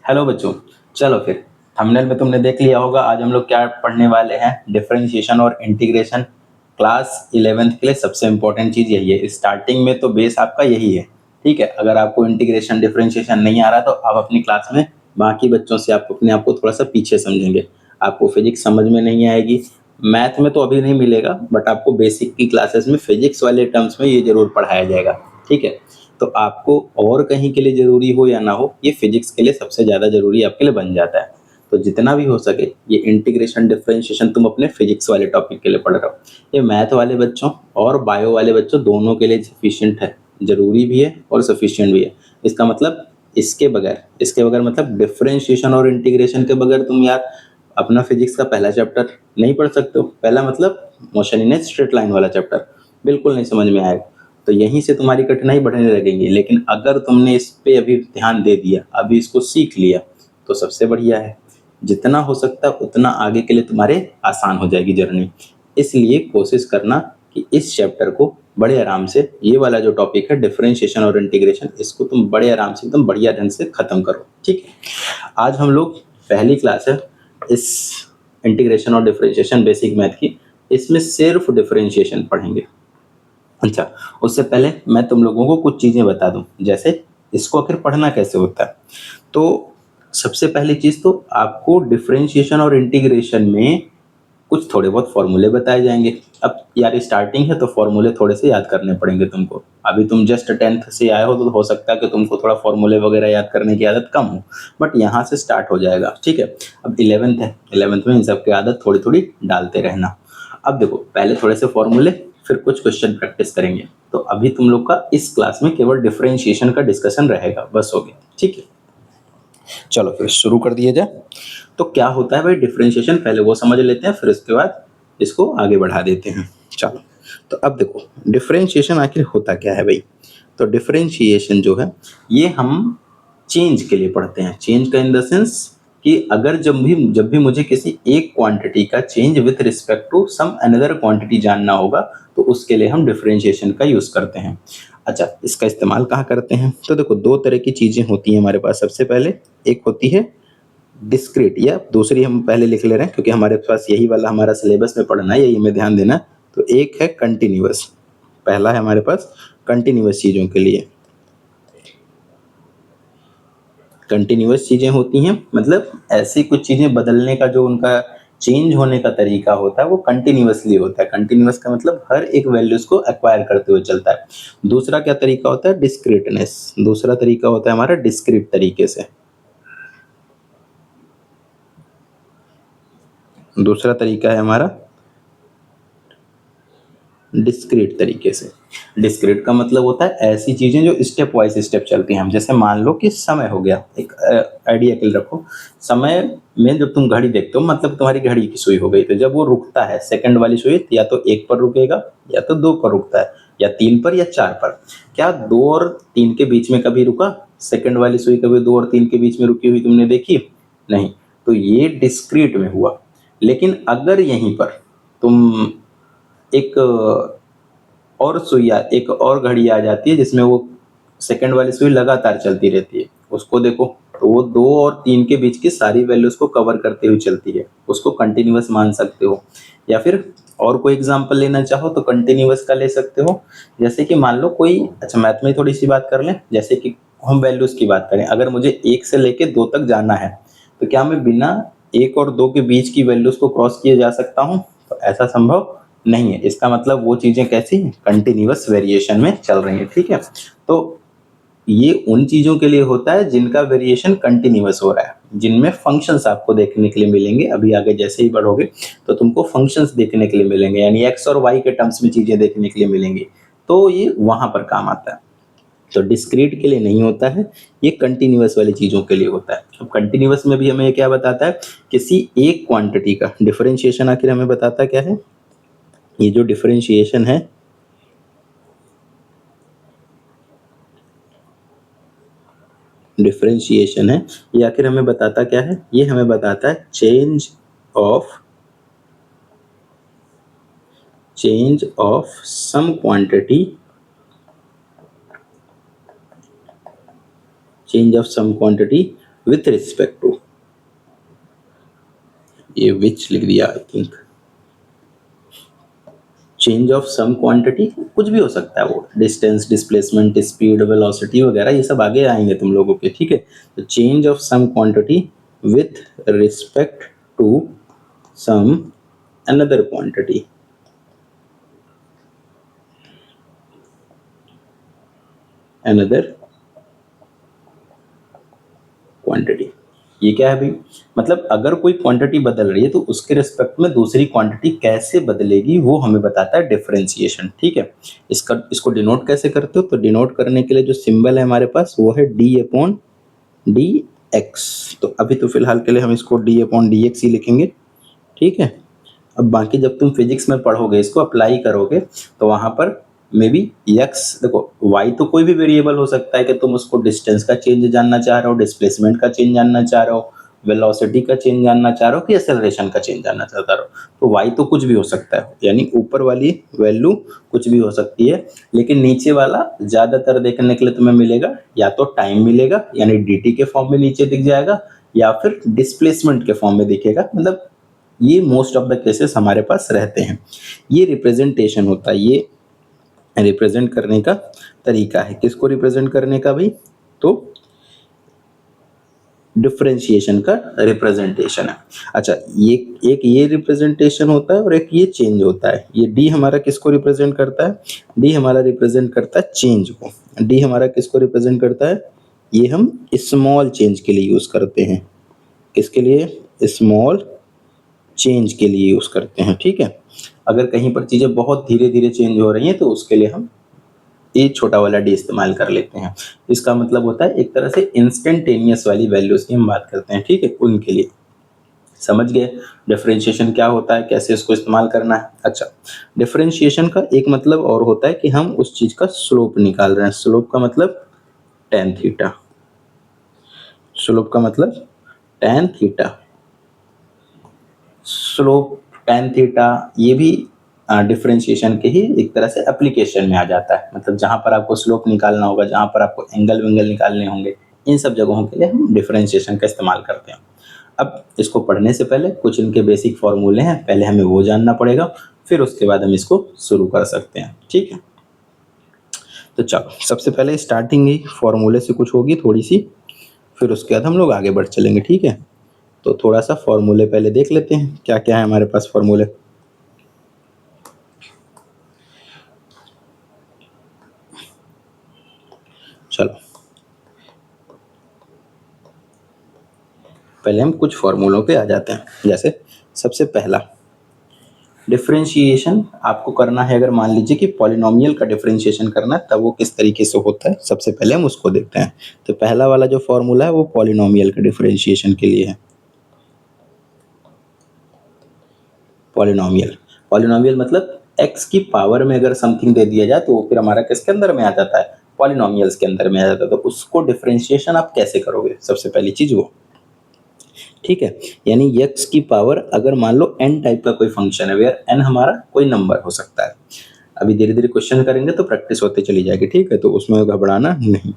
Hello बच्चों। चलो फिर, थंबनेल में तुमने देख लिया होगा आज हम लोग क्या पढ़ने वाले हैं। डिफरेंशिएशन और इंटीग्रेशन। क्लास 11th के लिए सबसे इंपॉर्टेंट चीज़ यही है। स्टार्टिंग में तो बेस आपका यही है, ठीक है। अगर आपको इंटीग्रेशन डिफरेंशिएशन नहीं आ रहा तो आप अपनी क्लास में बाकी बच्चों से आप अपने आप को थोड़ा सा पीछे समझेंगे। आपको फिजिक्स समझ में नहीं आएगी, मैथ में तो अभी नहीं मिलेगा, बट आपको बेसिक की क्लासेस में फिजिक्स वाले टर्म्स में ये जरूर पढ़ाया जाएगा, ठीक है। तो आपको और कहीं के लिए ज़रूरी हो या ना हो, ये फिजिक्स के लिए सबसे ज़्यादा ज़रूरी आपके लिए बन जाता है। तो जितना भी हो सके ये इंटीग्रेशन डिफरेंशिएशन तुम अपने फिजिक्स वाले टॉपिक के लिए पढ़ रहे हो, ये मैथ वाले बच्चों और बायो वाले बच्चों दोनों के लिए सफिशिएंट है, ज़रूरी भी है और सफिशिएंट भी है। इसका मतलब इसके बगैर मतलब डिफरेंशिएशन और इंटीग्रेशन के बगैर तुम यार अपना फिजिक्स का पहला चैप्टर नहीं पढ़ सकते हो। पहला मतलब motion in a straight line वाला चैप्टर बिल्कुल नहीं समझ में आएगा। तो यहीं से तुम्हारी कठिनाई बढ़ने लगेगी। लेकिन अगर तुमने इस पे अभी ध्यान दे दिया, अभी इसको सीख लिया, तो सबसे बढ़िया है। जितना हो सकता है उतना आगे के लिए तुम्हारे आसान हो जाएगी जर्नी। इसलिए कोशिश करना कि इस चैप्टर को बड़े आराम से, ये वाला जो टॉपिक है डिफरेंशिएशन और इंटीग्रेशन, इसको तुम बड़े आराम से एकदम बढ़िया ढंग से खत्म करो, ठीक है। आज हम लोग पहली क्लास है इस इंटीग्रेशन और डिफरेंशिएशन बेसिक मैथ की, इसमें सिर्फ डिफरेंशिएशन पढ़ेंगे। अच्छा, उससे पहले मैं तुम लोगों को कुछ चीज़ें बता दूं, जैसे इसको आखिर पढ़ना कैसे होता है। तो सबसे पहली चीज़ तो आपको डिफरेंशिएशन और इंटीग्रेशन में कुछ थोड़े बहुत फॉर्मूले बताए जाएंगे। अब यार स्टार्टिंग है तो फॉर्मूले थोड़े से याद करने पड़ेंगे तुमको। अभी तुम जस्ट 10th से आए हो तो हो सकता है कि तुमको थोड़ा फॉर्मूले वगैरह याद करने की आदत कम हो, बट यहाँ से स्टार्ट हो जाएगा, ठीक है। अब 11th है, 11th में इन सब की आदत थोड़ी थोड़ी डालते रहना। अब देखो, पहले थोड़े से फॉर्मूले, फिर कुछ क्वेश्चन प्रैक्टिस करेंगे। तो अभी तुम लोग का इस क्लास में केवल डिफरेंशिएशन का डिस्कशन रहेगा, बस हो गया, ठीक है। चलो फिर शुरू कर दिया जाए। तो क्या होता है भाई डिफरेंशिएशन, पहले वो समझ लेते हैं, फिर उसके बाद इसको आगे बढ़ा देते हैं। चलो, तो अब देखो डिफरेंशिएशन आखिर होता क्या है भाई। तो डिफरेंशिएशन जो है ये हम चेंज के लिए पढ़ते हैं। चेंज का इन द सेंस कि अगर जब भी मुझे किसी एक क्वांटिटी का change with respect to some another quantity जानना होगा, तो उसके लिए हम डिफरेंशिएशन का यूज करते हैं। अच्छा, इसका इस्तेमाल कहाँ करते हैं? तो देखो, दो तरह की चीजें होती हैं हमारे पास। सबसे पहले एक होती है डिस्क्रीट, या दूसरी हम पहले लिख ले रहे हैं क्योंकि हमारे पास यही वाला हमारा सिलेबस में पढ़ना है, यही में ध्यान देना। तो एक है कंटिन्यूअस, पहला है हमारे पास कंटिन्यूअस चीजों के लिए। कंटिन्यूअस चीजें होती हैं मतलब ऐसी कुछ चीजें बदलने का जो उनका चेंज होने का तरीका होता है वो कंटिन्यूअसली होता है। कंटिन्यूअस का मतलब हर एक वैल्यूज को एक्वायर करते हुए चलता है। दूसरा क्या तरीका होता है? डिस्क्रीटनेस। दूसरा तरीका होता है हमारा डिस्क्रीट तरीके से। दूसरा तरीका है हमारा डिस्क्रीट तरीके से। डिस्क्रीट का मतलब होता है ऐसी चीजें जो स्टेप वाइज स्टेप चलती हैं। हम जैसे मान लो कि समय हो गया, एक आइडिया के लिए रखो। समय में जब तुम घड़ी देखते हो, मतलब तुम्हारी घड़ी की सुई हो गई, तो जब वो रुकता है सेकंड वाली सुई, या तो एक पर रुकेगा, या तो दो पर रुकता है, या तीन पर, या चार पर। क्या दो और तीन के बीच में कभी रुका? सेकंड वाली सुई कभी दो और तीन के बीच में रुकी हुई तुमने देखी? नहीं। तो ये डिस्क्रीट में हुआ। लेकिन अगर यहीं पर तुम एक और सुई एक और घड़ी आ जाती है जिसमें वो सेकंड वाली सुई लगातार चलती रहती है, उसको देखो, तो वो दो और तीन के बीच की सारी वैल्यूज को कवर करते हुए चलती है, उसको कंटिन्यूअस मान सकते हो। या फिर और कोई एग्जांपल लेना चाहो तो कंटिन्यूअस का ले सकते हो। जैसे कि मान लो कोई, अच्छा मैथ में थोड़ी सी बात कर लें, जैसे कि हम वैल्यूज की बात करें, अगर मुझे एक से लेके दो तक जाना है, तो क्या मैं बिना एक और दो के बीच की वैल्यूज को क्रॉस किए जा सकता हूँ? तो ऐसा संभव नहीं है। इसका मतलब वो चीजें कैसी कंटिन्यूअस वेरिएशन में चल रही हैं, ठीक है। तो ये उन चीजों के लिए होता है जिनका वेरिएशन कंटिन्यूअस हो रहा है, जिनमें फंक्शंस आपको देखने के लिए मिलेंगे। अभी आगे जैसे ही बढ़ोगे तो तुमको फंक्शंस देखने के लिए मिलेंगे, यानी एक्स और वाई के टर्म्स में चीजें देखने के लिए मिलेंगी। तो ये वहां पर काम आता है। तो डिस्क्रीट के लिए नहीं होता है, ये कंटिन्यूअस वाली चीजों के लिए होता है। अब कंटिन्यूअस में भी हमें क्या बताता है? किसी एक क्वांटिटी का डिफरेंशिएशन आखिर हमें बताता क्या है? ये जो डिफरेंशिएशन है, ये आखिर हमें बताता क्या है? ये हमें बताता है change of some quantity, with respect to, ये विच लिख दिया I think, change of some quantity, कुछ भी हो सकता है वो, डिस्टेंस, डिस्प्लेसमेंट, स्पीड, वेलोसिटी वगैरह ये सब आगे आएंगे तुम लोगों के, ठीक है। तो change of some quantity with respect to some another quantity, another quantity, ये क्या है भाई, मतलब अगर कोई क्वांटिटी बदल रही है तो उसके रिस्पेक्ट में दूसरी क्वांटिटी कैसे बदलेगी वो हमें बताता है डिफरेंशिएशन, ठीक है। इसको डिनोट कैसे करते हो, तो डिनोट करने के लिए जो सिंबल है हमारे पास वो है डी अपॉन डी एक्स। तो अभी तो फिलहाल के लिए हम इसको डी अपॉन डी एक्स ही लिखेंगे, ठीक है। अब बाकी जब तुम फिजिक्स में पढ़ोगे, इसको अप्लाई करोगे, तो वहां पर मे बी यक्स, देखो वाई तो कोई भी वेरिएबल हो सकता है कि तुम उसको डिस्टेंस का चेंज जानना चाह रहे हो, डिस्प्लेसमेंट का चेंज जानना चाह रहे हो, वेलोसिटी का चेंज जानना चाह रहे हो कि एक्सेलरेशन का चेंज जानना चाहता रहो, तो वाई तो कुछ भी हो सकता है, यानी ऊपर वाली वैल्यू कुछ भी हो सकती है, लेकिन नीचे वाला ज्यादातर देखने के लिए तुम्हें मिलेगा या तो टाइम मिलेगा यानी dt के फॉर्म में नीचे दिख जाएगा, या फिर डिस्प्लेसमेंट के फॉर्म में दिखेगा, मतलब ये मोस्ट ऑफ द केसेस हमारे पास रहते हैं। ये रिप्रेजेंटेशन होता है, ये रिप्रेजेंट करने का तरीका है। किसको रिप्रेजेंट करने का भाई, तो डिफरेंशिएशन का रिप्रेजेंटेशन है। अच्छा, ये एक ये रिप्रेजेंटेशन होता है और एक ये चेंज होता है। ये डी हमारा किसको रिप्रेजेंट करता है, डी हमारा रिप्रेजेंट करता है चेंज को। डी हमारा किसको रिप्रेजेंट करता है, ये हम स्मॉल चेंज के लिए यूज करते हैं, किसके लिए, स्मॉल चेंज के लिए यूज करते हैं, ठीक है। अगर कहीं पर चीजें बहुत धीरे धीरे चेंज हो रही हैं तो उसके लिए हम ये छोटा वाला डी इस्तेमाल कर लेते हैं। इसका मतलब होता है एक तरह से इंस्टेंटेनियस वाली वैल्यूज की हम बात करते हैं, ठीक है, उनके लिए। समझ गए डिफरेंशिएशन क्या होता है, कैसे इसको इस्तेमाल करना है। अच्छा, डिफरेंशिएशन का एक मतलब और होता है कि हम उस चीज का स्लोप निकाल रहे हैं। स्लोप का मतलब टेन थीटा, स्लोप का मतलब tan theta, slope tan theta, ये भी डिफरेंशिएशन के ही एक तरह से एप्लीकेशन में आ जाता है। मतलब जहां पर आपको स्लोप निकालना होगा, जहां पर आपको एंगल वेंगल निकालने होंगे, इन सब जगहों के लिए हम डिफरेंशिएशन का इस्तेमाल करते हैं। अब इसको पढ़ने से पहले कुछ इनके बेसिक फॉर्मूले हैं, पहले हमें वो जानना पड़ेगा, फिर उसके बाद हम इसको शुरू कर सकते हैं, ठीक है। तो चलो, सबसे पहले स्टार्टिंग ही फॉर्मूले से कुछ होगी थोड़ी सी, फिर उसके बाद हम लोग आगे बढ़ चलेंगे, ठीक है। तो थोड़ा सा फॉर्मूले पहले देख लेते हैं, क्या क्या है हमारे पास फॉर्मूले। चलो, पहले हम कुछ फॉर्मूलों पे आ जाते हैं। जैसे सबसे पहला डिफरेंशिएशन आपको करना है, अगर मान लीजिए कि पॉलिनोमियल का डिफरेंशिएशन करना है, तब वो किस तरीके से होता है, सबसे पहले हम उसको देखते हैं। तो पहला वाला जो फॉर्मूला है वो पॉलिनोमियल का डिफरेंशिएशन के लिए है। पॉलिनोमियल, पॉलिनोमियल मतलब x की पावर में अगर समथिंग दे दिया जाए तो वो फिर हमारा किसके अंदर में आ जाता है, पॉलिनोमियल्स के अंदर में आ जाता है। तो उसको डिफरेंशिएशन आप कैसे करोगे, सबसे पहली चीज वो, ठीक है। यानी x की पावर, अगर मान लो n टाइप का कोई फंक्शन है, वेयर n हमारा कोई नंबर हो सकता है, अभी धीरे धीरे क्वेश्चन करेंगे तो प्रैक्टिस होती चली जाएगी, ठीक है, तो उसमें घबराना नहीं।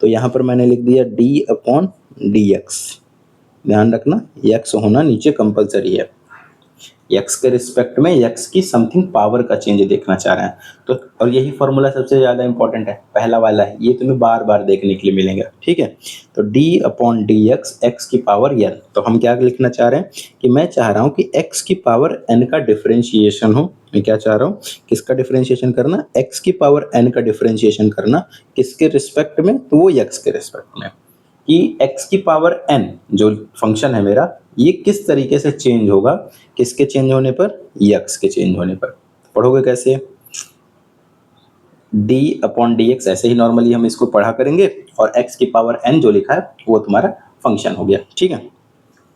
तो यहाँ पर मैंने लिख दिया d अपॉन डी एक्स, ध्यान रखना x होना नीचे कंपलसरी है, x के रिस्पेक्ट में x की समथिंग पावर का चेंज देखना चाह रहे हैं। तो और यही फॉर्मूला सबसे ज़्यादा इंपॉर्टेंट है, पहला वाला है, ये तुम्हें बार बार देखने के लिए मिलेगा, ठीक है। तो d upon D x, x की पावर n, तो हम क्या लिखना चाह रहे हैं कि मैं चाह रहा हूँ कि x की पावर n का डिफरेंशिएशन हो। मैं क्या चाह रहा हूँ, किसका डिफरेंशिएशन करना, x की पावर n का डिफरेंशिएशन करना, किसके रिस्पेक्ट में, तो वो x के रिस्पेक्ट में, कि x की पावर n जो फंक्शन है मेरा, ये किस तरीके से चेंज होगा, किसके चेंज होने पर, x के चेंज होने पर। पढ़ोगे कैसे, d अपॉन डी एक्स, ऐसे ही नॉर्मली हम इसको पढ़ा करेंगे, और x की पावर n जो लिखा है वो तुम्हारा फंक्शन हो गया, ठीक है।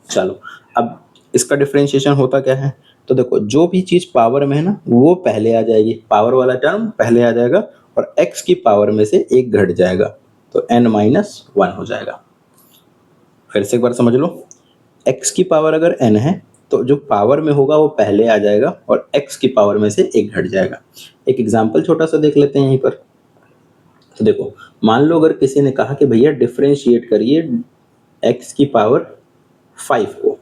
चलो, अब इसका डिफरेंशिएशन होता क्या है, तो देखो जो भी चीज पावर में है ना वो पहले आ जाएगी, पावर वाला टर्म पहले आ जाएगा, और x की पावर में से एक घट जाएगा, तो n माइनस वन हो जाएगा। फिर से एक बार समझ लो, x की पावर अगर n है तो जो पावर में होगा वो पहले आ जाएगा, और x की पावर में से एक घट जाएगा। एक एग्जांपल छोटा सा देख लेते हैं यहीं पर। तो देखो, मान लो अगर किसी ने कहा कि भैया डिफरेंशिएट करिए x की पावर 5 को,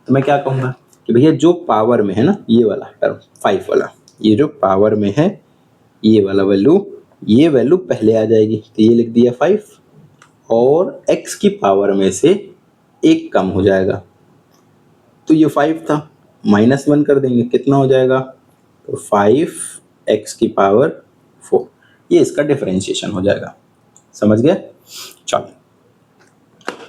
तो मैं क्या कहूँगा कि भैया जो पावर में है ना ये वाला टर्म 5 वाला, ये जो पावर में है ये वाला वैल्यू, ये वैल्यू पहले आ जाएगी, तो ये लिख दिया 5 और x की पावर में से 1 कम हो जाएगा, तो ये 5 था -1 कर देंगे, कितना हो जाएगा, तो 5x की पावर 4, ये इसका डिफरेंशिएशन हो जाएगा। समझ गए? चलो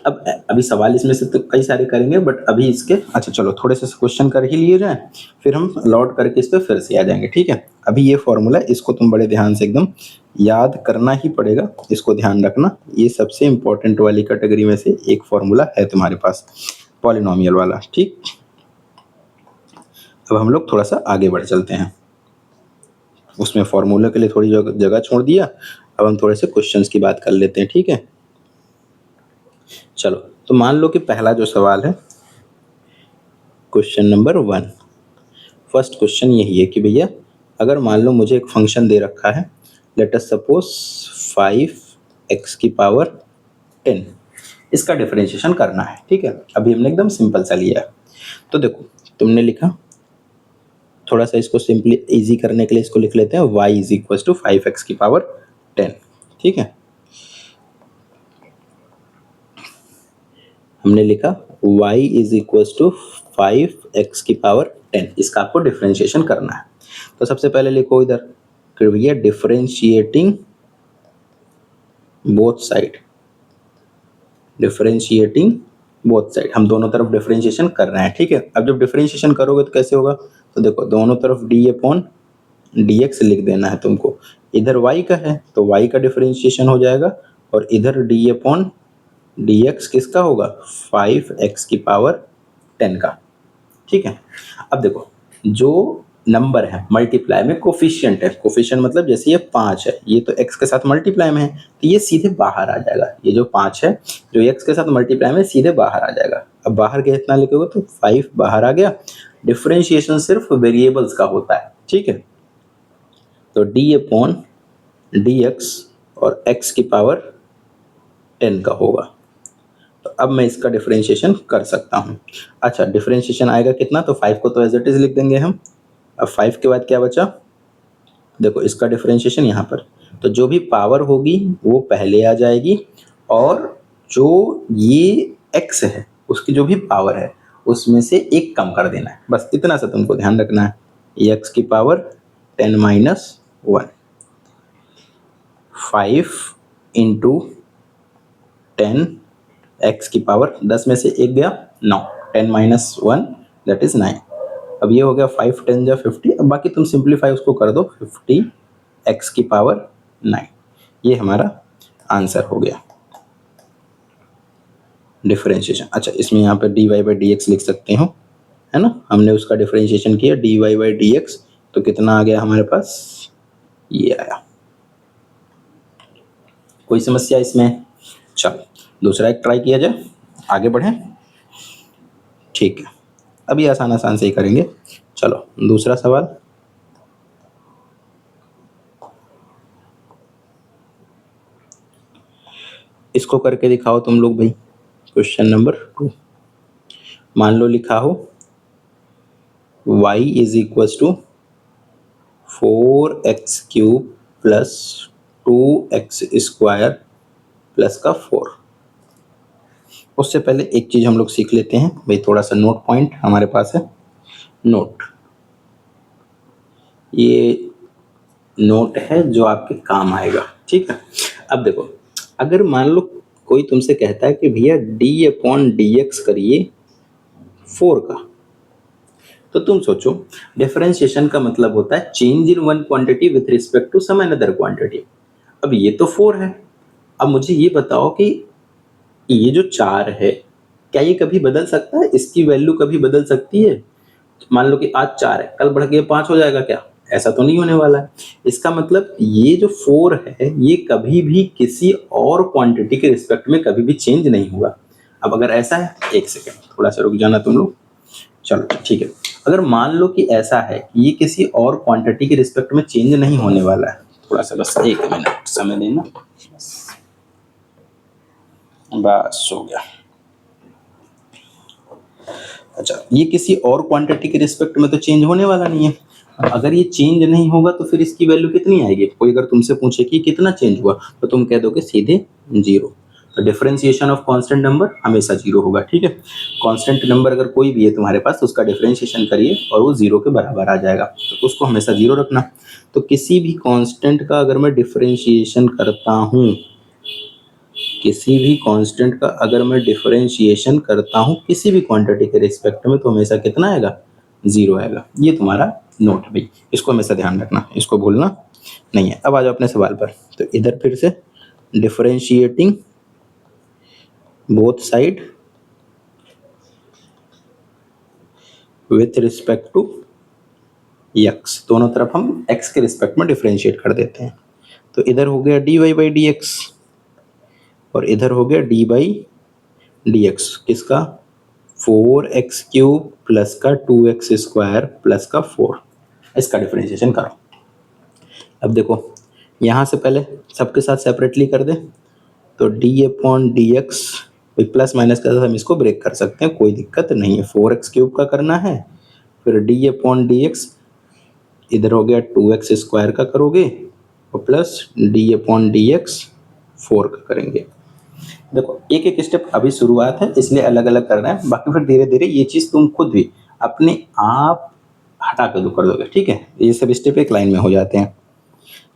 अब अभी सवाल इसमें से तो कई सारे करेंगे बट अभी इसके अच्छा चलो थोड़े से क्वेश्चन कर ही लिए जाए, फिर हम लौट करके इस पर फिर से आ जाएंगे। ठीक है, अभी ये फॉर्मूला इसको तुम बड़े ध्यान से एकदम याद करना ही पड़ेगा, इसको ध्यान रखना, ये सबसे इंपॉर्टेंट वाली कैटेगरी में से एक फॉर्मूला है तुम्हारे पास, पॉलिनोमियल वाला। ठीक, अब हम लोग थोड़ा सा आगे बढ़ चलते हैं, उसमें फॉर्मूला के लिए थोड़ी जगह छोड़ दिया, अब हम थोड़े से क्वेश्चंस की बात कर लेते हैं। ठीक है, चलो तो मान लो कि पहला जो सवाल है क्वेश्चन नंबर 1, फर्स्ट क्वेश्चन यही है कि भैया अगर मान लो मुझे एक फंक्शन दे रखा है, लेट अस सपोज 5x की पावर 10, इसका डिफरेंशिएशन करना है। ठीक है, अभी हमने एकदम सिंपल सा लिया, तो देखो तुमने लिखा, थोड़ा सा इसको सिंपली इजी करने के लिए इसको लिख लेते हैं y is equal to 5x की पावर 10। ठीक है, हमने लिखा y is equal to 5x की पावर 10, इसका आपको डिफरेंशिएशन करना है। तो सबसे पहले लिखो इधर कि भैया differentiating both side, differentiating both side, हम दोनों तरफ डिफरेंशिएशन कर रहे हैं। ठीक है, अब जब डिफरेंशिएशन करोगे तो कैसे होगा, तो देखो दोनों तरफ d/dx लिख देना है तुमको, इधर y का है तो y का डिफरेंशिएशन हो जाएगा और इधर d/dx किसका होगा, 5x की पावर 10 का। ठीक है, अब देखो जो नंबर है मल्टीप्लाई में कोफिशिएंट है, कोफिशिएंट मतलब जैसे ये 5 है, ये तो x के साथ मल्टीप्लाई में है तो ये सीधे बाहर आ जाएगा, ये जो 5 है जो x के साथ मल्टीप्लाई में सीधे बाहर आ जाएगा। अब बाहर के इतना लिखोगे तो 5 बाहर आ गया, डिफरेंशिएशन सिर्फ वेरिएबल्स का होता है। ठीक है, तो d/dx और x की पावर 10 का होगा, तो अब मैं इसका डिफरेंशिएशन कर सकता हूँ। अच्छा डिफरेंशिएशन आएगा कितना, तो 5 को तो एज इट इज लिख देंगे हम, अब 5 के बाद क्या बचा, देखो इसका डिफरेंशिएशन यहाँ पर, तो जो भी पावर होगी वो पहले आ जाएगी और जो ये x है उसकी जो भी पावर है उसमें से 1 कम कर देना है, बस इतना सा तुमको ध्यान रखना है, x की पावर 10 - 1, 5 इंटू 10 x की पावर 10 में से 1 गया 9, 10 - 1 दैट इज 9। अब ये हो गया 5 10 जा 50, अब बाकी तुम सिंप्लीफाई उसको कर दो, 50 x की पावर 9, ये हमारा आंसर हो गया डिफरेंशिएशन। अच्छा इसमें यहाँ पे dy/dx लिख सकते हो, है ना, हमने उसका डिफरेंशिएशन किया dy/dx, तो कितना आ गया हमारे पास, ये आया। कोई समस्या इसमें? चलो दूसरा एक ट्राई किया जाए, आगे बढ़ें। ठीक है, अभी आसान आसान से ही करेंगे। चलो दूसरा सवाल, इसको करके दिखाओ तुम लोग भाई। क्वेश्चन नंबर 2, मान लो लिखा हो y is equal to 4x³ plus 2x² plus का 4। उससे पहले एक चीज हम लोग सीख लेते हैं भाई, थोड़ा सा नोट पॉइंट हमारे पास है, नोट, ये नोट है जो आपके काम आएगा। ठीक है, अब देखो अगर मान लो कोई तुमसे कहता है कि भैया d/dx करिए 4 का, तो तुम सोचो डिफरेंशिएशन का मतलब होता है change in one quantity with respect to some another quantity. अब ये तो 4 है, अब मुझे ये बताओ कि ये जो 4 है क्या ये कभी बदल सकता है, इसकी वैल्यू कभी बदल सकती है? मान लो कि आज 4 है, कल बढ़ के 5 हो जाएगा क्या? ऐसा तो नहीं होने वाला है। इसका मतलब ये जो 4 है ये कभी भी किसी और क्वांटिटी के रिस्पेक्ट में कभी भी चेंज नहीं होगा। अब अगर ऐसा है, एक सेकेंड थोड़ा सा रुक जाना तुम लोग, चलो ठीक है, अगर मान लो कि ऐसा है कि ये किसी और क्वांटिटी के रिस्पेक्ट में चेंज नहीं होने वाला है, थोड़ा सा बस 1 मिनट समय देना। बस हो गया। अच्छा, ये किसी और क्वांटिटी के रिस्पेक्ट में तो चेंज होने वाला नहीं है। अगर ये चेंज नहीं होगा तो फिर इसकी वैल्यू कितनी आएगी? कोई अगर तुमसे पूछे कि कितना चेंज हुआ तो तुम कह दोगे सीधे 0। तो डिफरेंशिएशन ऑफ कांस्टेंट नंबर हमेशा 0 होगा, ठीक है। कांस्टेंट नंबर अगर कोई भी है तुम्हारे पास तो उसका डिफरेंशिएशन करिए और वो 0 के बराबर आ जाएगा, तो उसको हमेशा 0 रखना। तो किसी भी कांस्टेंट का अगर मैं डिफरेंशिएशन करता हूँ, किसी भी कांस्टेंट का अगर मैं डिफरेंशिएशन करता हूँ किसी भी क्वांटिटी के रिस्पेक्ट में तो हमेशा कितना आएगा? 0 आएगा। ये तुम्हारा नोट है भाई, इसको हमेशा ध्यान रखना, इसको भूलना नहीं है। अब आ जाओ अपने सवाल पर। तो इधर फिर से differentiating both side with respect to x, दोनों तरफ हम x के रिस्पेक्ट में डिफरेंशिएट कर देते हैं। तो इधर हो गया dy बाई डी एक्स और इधर हो गया d बाई डी एक्स। किसका? 4x क्यूब प्लस का 2x स्क्वायर प्लस का 4, इसका डिफरेंशिएशन करो। अब देखो यहाँ से पहले सबके साथ सेपरेटली कर दे, तो d upon D x plus minus के साथ हम इसको ब्रेक कर सकते हैं, कोई दिक्कत नहीं है। 4x क्यूब का करना है, फिर डी अपॉन डी एक्स इधर हो गया 2x स्क्वायर का करोगे और plus d upon D x 4 का करेंगे। देखो एक एक स्टेप अभी शुरुआत है इसलिए अलग अलग कर रहे हैं, बाकी फिर धीरे धीरे ये चीज़ तुम खुद भी अपने आप हटा कर दो कर दोगे, ठीक है। ये सब स्टेप एक लाइन में हो जाते हैं।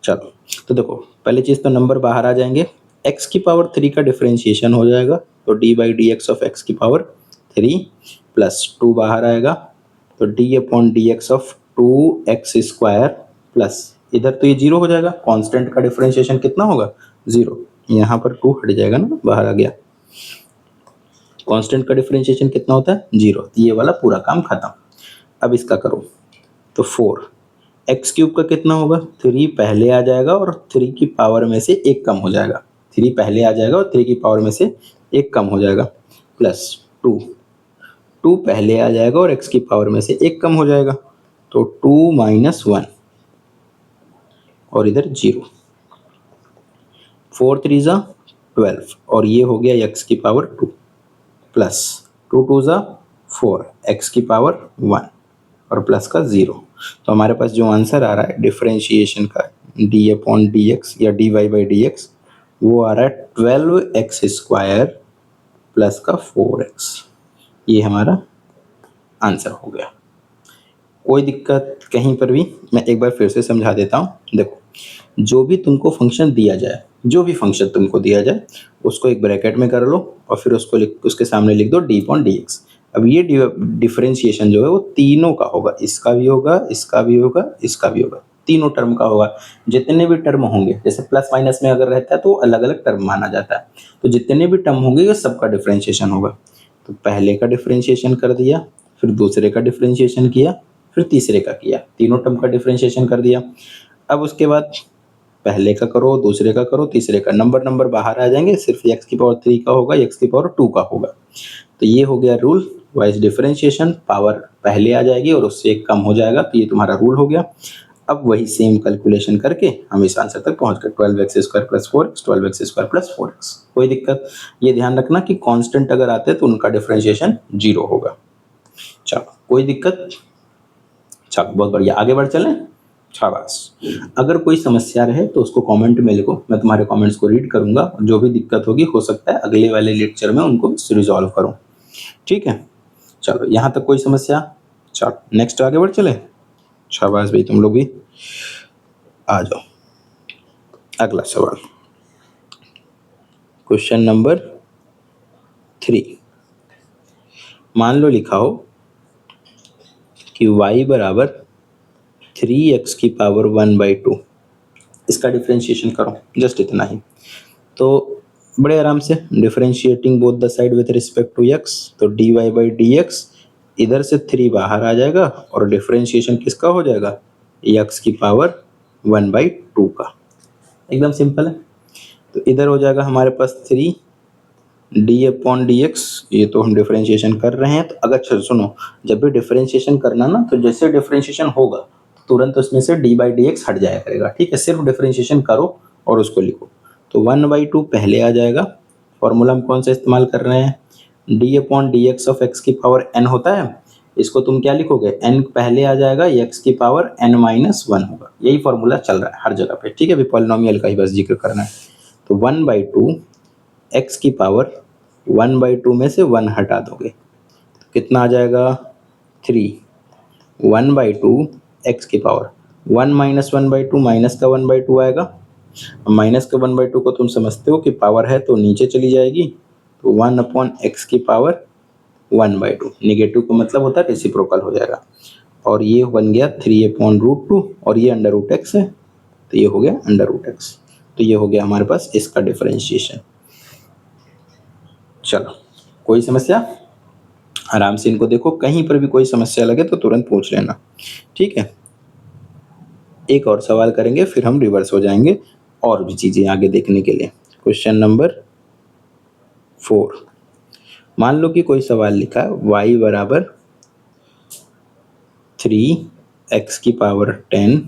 चलो तो देखो पहली चीज़ तो नंबर बाहर आ जाएंगे, x की पावर 3 का डिफरेंशिएशन हो जाएगा, तो d by D x of x की पावर 3 प्लस 2 बाहर आएगा, तो d upon D x of 2x square plus इधर तो ये 0 हो जाएगा, कांस्टेंट का डिफरेंशिएशन कितना होगा? 0। यहाँ पर 2 हट जाएगा ना, बाहर आ गया। कांस्टेंट का डिफरेंशिएशन कितना होता है? 0। ये वाला पूरा काम खत्म। अब इसका करो तो 4 एक्स क्यूब का कितना होगा? 3 पहले आ जाएगा और 3 की पावर में से 1 कम हो जाएगा। 3 पहले आ जाएगा और 3 की पावर में से 1 कम हो जाएगा, प्लस 2 पहले आ जाएगा और x की पावर में से 1 कम हो जाएगा, तो 2 माइनस 1 और इधर 0। 4 3 ज़ा 12 और ये हो गया x की पावर 2 प्लस 2 2 ज़ा 4 x की पावर 1 और प्लस का 0। तो हमारे पास जो आंसर आ रहा है डिफरेंशिएशन का d अपॉन डी एक्स या dy बाई डी एक्स वो आ रहा है 12x स्क्वायर प्लस का 4x। ये हमारा आंसर हो गया। कोई दिक्कत कहीं पर भी? मैं एक बार फिर से समझा देता हूँ। देखो जो भी तुमको फंक्शन दिया जाए, जो भी फंक्शन तुमको दिया जाए उसको एक ब्रैकेट में कर लो और फिर उसके सामने लिख दो d अपॉन डी एक्स। अब ये डिफरेंशिएशन जो है वो तीनों का होगा, इसका भी होगा, इसका भी होगा, इसका भी होगा, तीनों टर्म का होगा। जितने भी टर्म होंगे, जैसे प्लस माइनस में अगर रहता है तो अलग अलग टर्म माना जाता है, तो जितने भी टर्म होंगे ये सबका डिफरेंशिएशन होगा। तो पहले का डिफरेंशिएशन कर दिया, फिर दूसरे का डिफरेंशिएशन किया, फिर तीसरे का किया, तीनों टर्म का डिफरेंशिएशन कर दिया। अब उसके बाद पहले का करो, दूसरे का करो, तीसरे का, नंबर बाहर आ जाएंगे, सिर्फ x की पावर 3 का होगा, x की पावर 2 का होगा। तो ये हो गया रूल वाइज डिफरेंशिएशन, पावर पहले आ जाएगी और उससे एक कम हो जाएगा, तो ये तुम्हारा रूल हो गया। अब वही सेम कैलकुलेशन करके हम इस आंसर तक पहुंच गए, 12x square plus 4x, 12x square plus 4x। कोई दिक्कत? ये ध्यान रखना कि कांस्टेंट अगर आते हैं तो उनका डिफरेंशिएशन 0 होगा। चलो कोई दिक्कत? चलो बहुत बढ़िया, आगे बढ़ चलें। शाबाश। अगर कोई समस्या रहे तो उसको कमेंट में लिखो, मैं तुम्हारे कमेंट्स को रीड करूंगा, जो भी दिक्कत होगी हो सकता है अगले वाले लेक्चर में उनको रिजॉल्व करूं, ठीक है। चलो यहाँ तक कोई समस्या? चलो नेक्स्ट आगे बढ़ चले। शाबाश भाई, तुम लोग भी आ जाओ। अगला सवाल, क्वेश्चन नंबर 3। मान लो लिखा हो कि y बराबर 3x की पावर 1/2, इसका डिफरेंशिएशन करो, जस्ट इतना ही। तो बड़े आराम से differentiating both the side with respect to x, तो dy बाई डी एक्स, इधर से 3 बाहर आ जाएगा और डिफरेंशिएशन किसका हो जाएगा? x की पावर 1/2 का। एकदम सिंपल है। तो इधर हो जाएगा हमारे पास 3 डी अपॉन डी एक्स, ये तो हम डिफरेंशिएशन कर रहे हैं। तो अगर सुनो, जब भी डिफरेंशिएशन करना ना, तो जैसे डिफरेंशिएशन होगा तुरंत उसमें से d बाई डी एक्स हट जाया करेगा, ठीक है। सिर्फ डिफरेंशिएशन करो और उसको लिखो। तो 1/2 पहले आ जाएगा, फॉर्मूला हम कौन सा इस्तेमाल कर रहे हैं, D upon D x of X की पावर एन होता है, इसको तुम क्या लिखोगे, एन पहले आ जाएगा, एक्स की पावर एन माइनस वन होगा, यही फॉर्मूला चल रहा है हर जगह पे, ठीक है। अभी पॉलिनोमियल का ही बस जिक्र करना है। तो 1/2 एक्स की पावर 1/2 में से 1 हटा दोगे तो कितना आ जाएगा 3, 1/2 एक्स की पावर 1 माइनस 1/2 माइनस का 1/2 आएगा, माइनस का 1/2 को तुम समझते हो कि पावर है तो नीचे चली जाएगी, तो 1 अपॉन एक्स की पावर 1/2, निगेटिव का मतलब होता है रेसिप्रोकल हो जाएगा, और ये बन गया 3/√2 और ये अंडर रूट एक्स है तो ये हो गया अंडर रूट एक्स। तो ये हो गया हमारे पास इसका डिफरेंशिएशन। चलो कोई समस्या, आराम से इनको देखो, कहीं पर भी कोई समस्या लगे तो तुरंत पूछ लेना, ठीक है। एक और सवाल करेंगे फिर हम रिवर्स हो जाएंगे और भी चीजें आगे देखने के लिए। क्वेश्चन नंबर 4, मान लो कि कोई सवाल लिखा है y बराबर 3x की पावर 10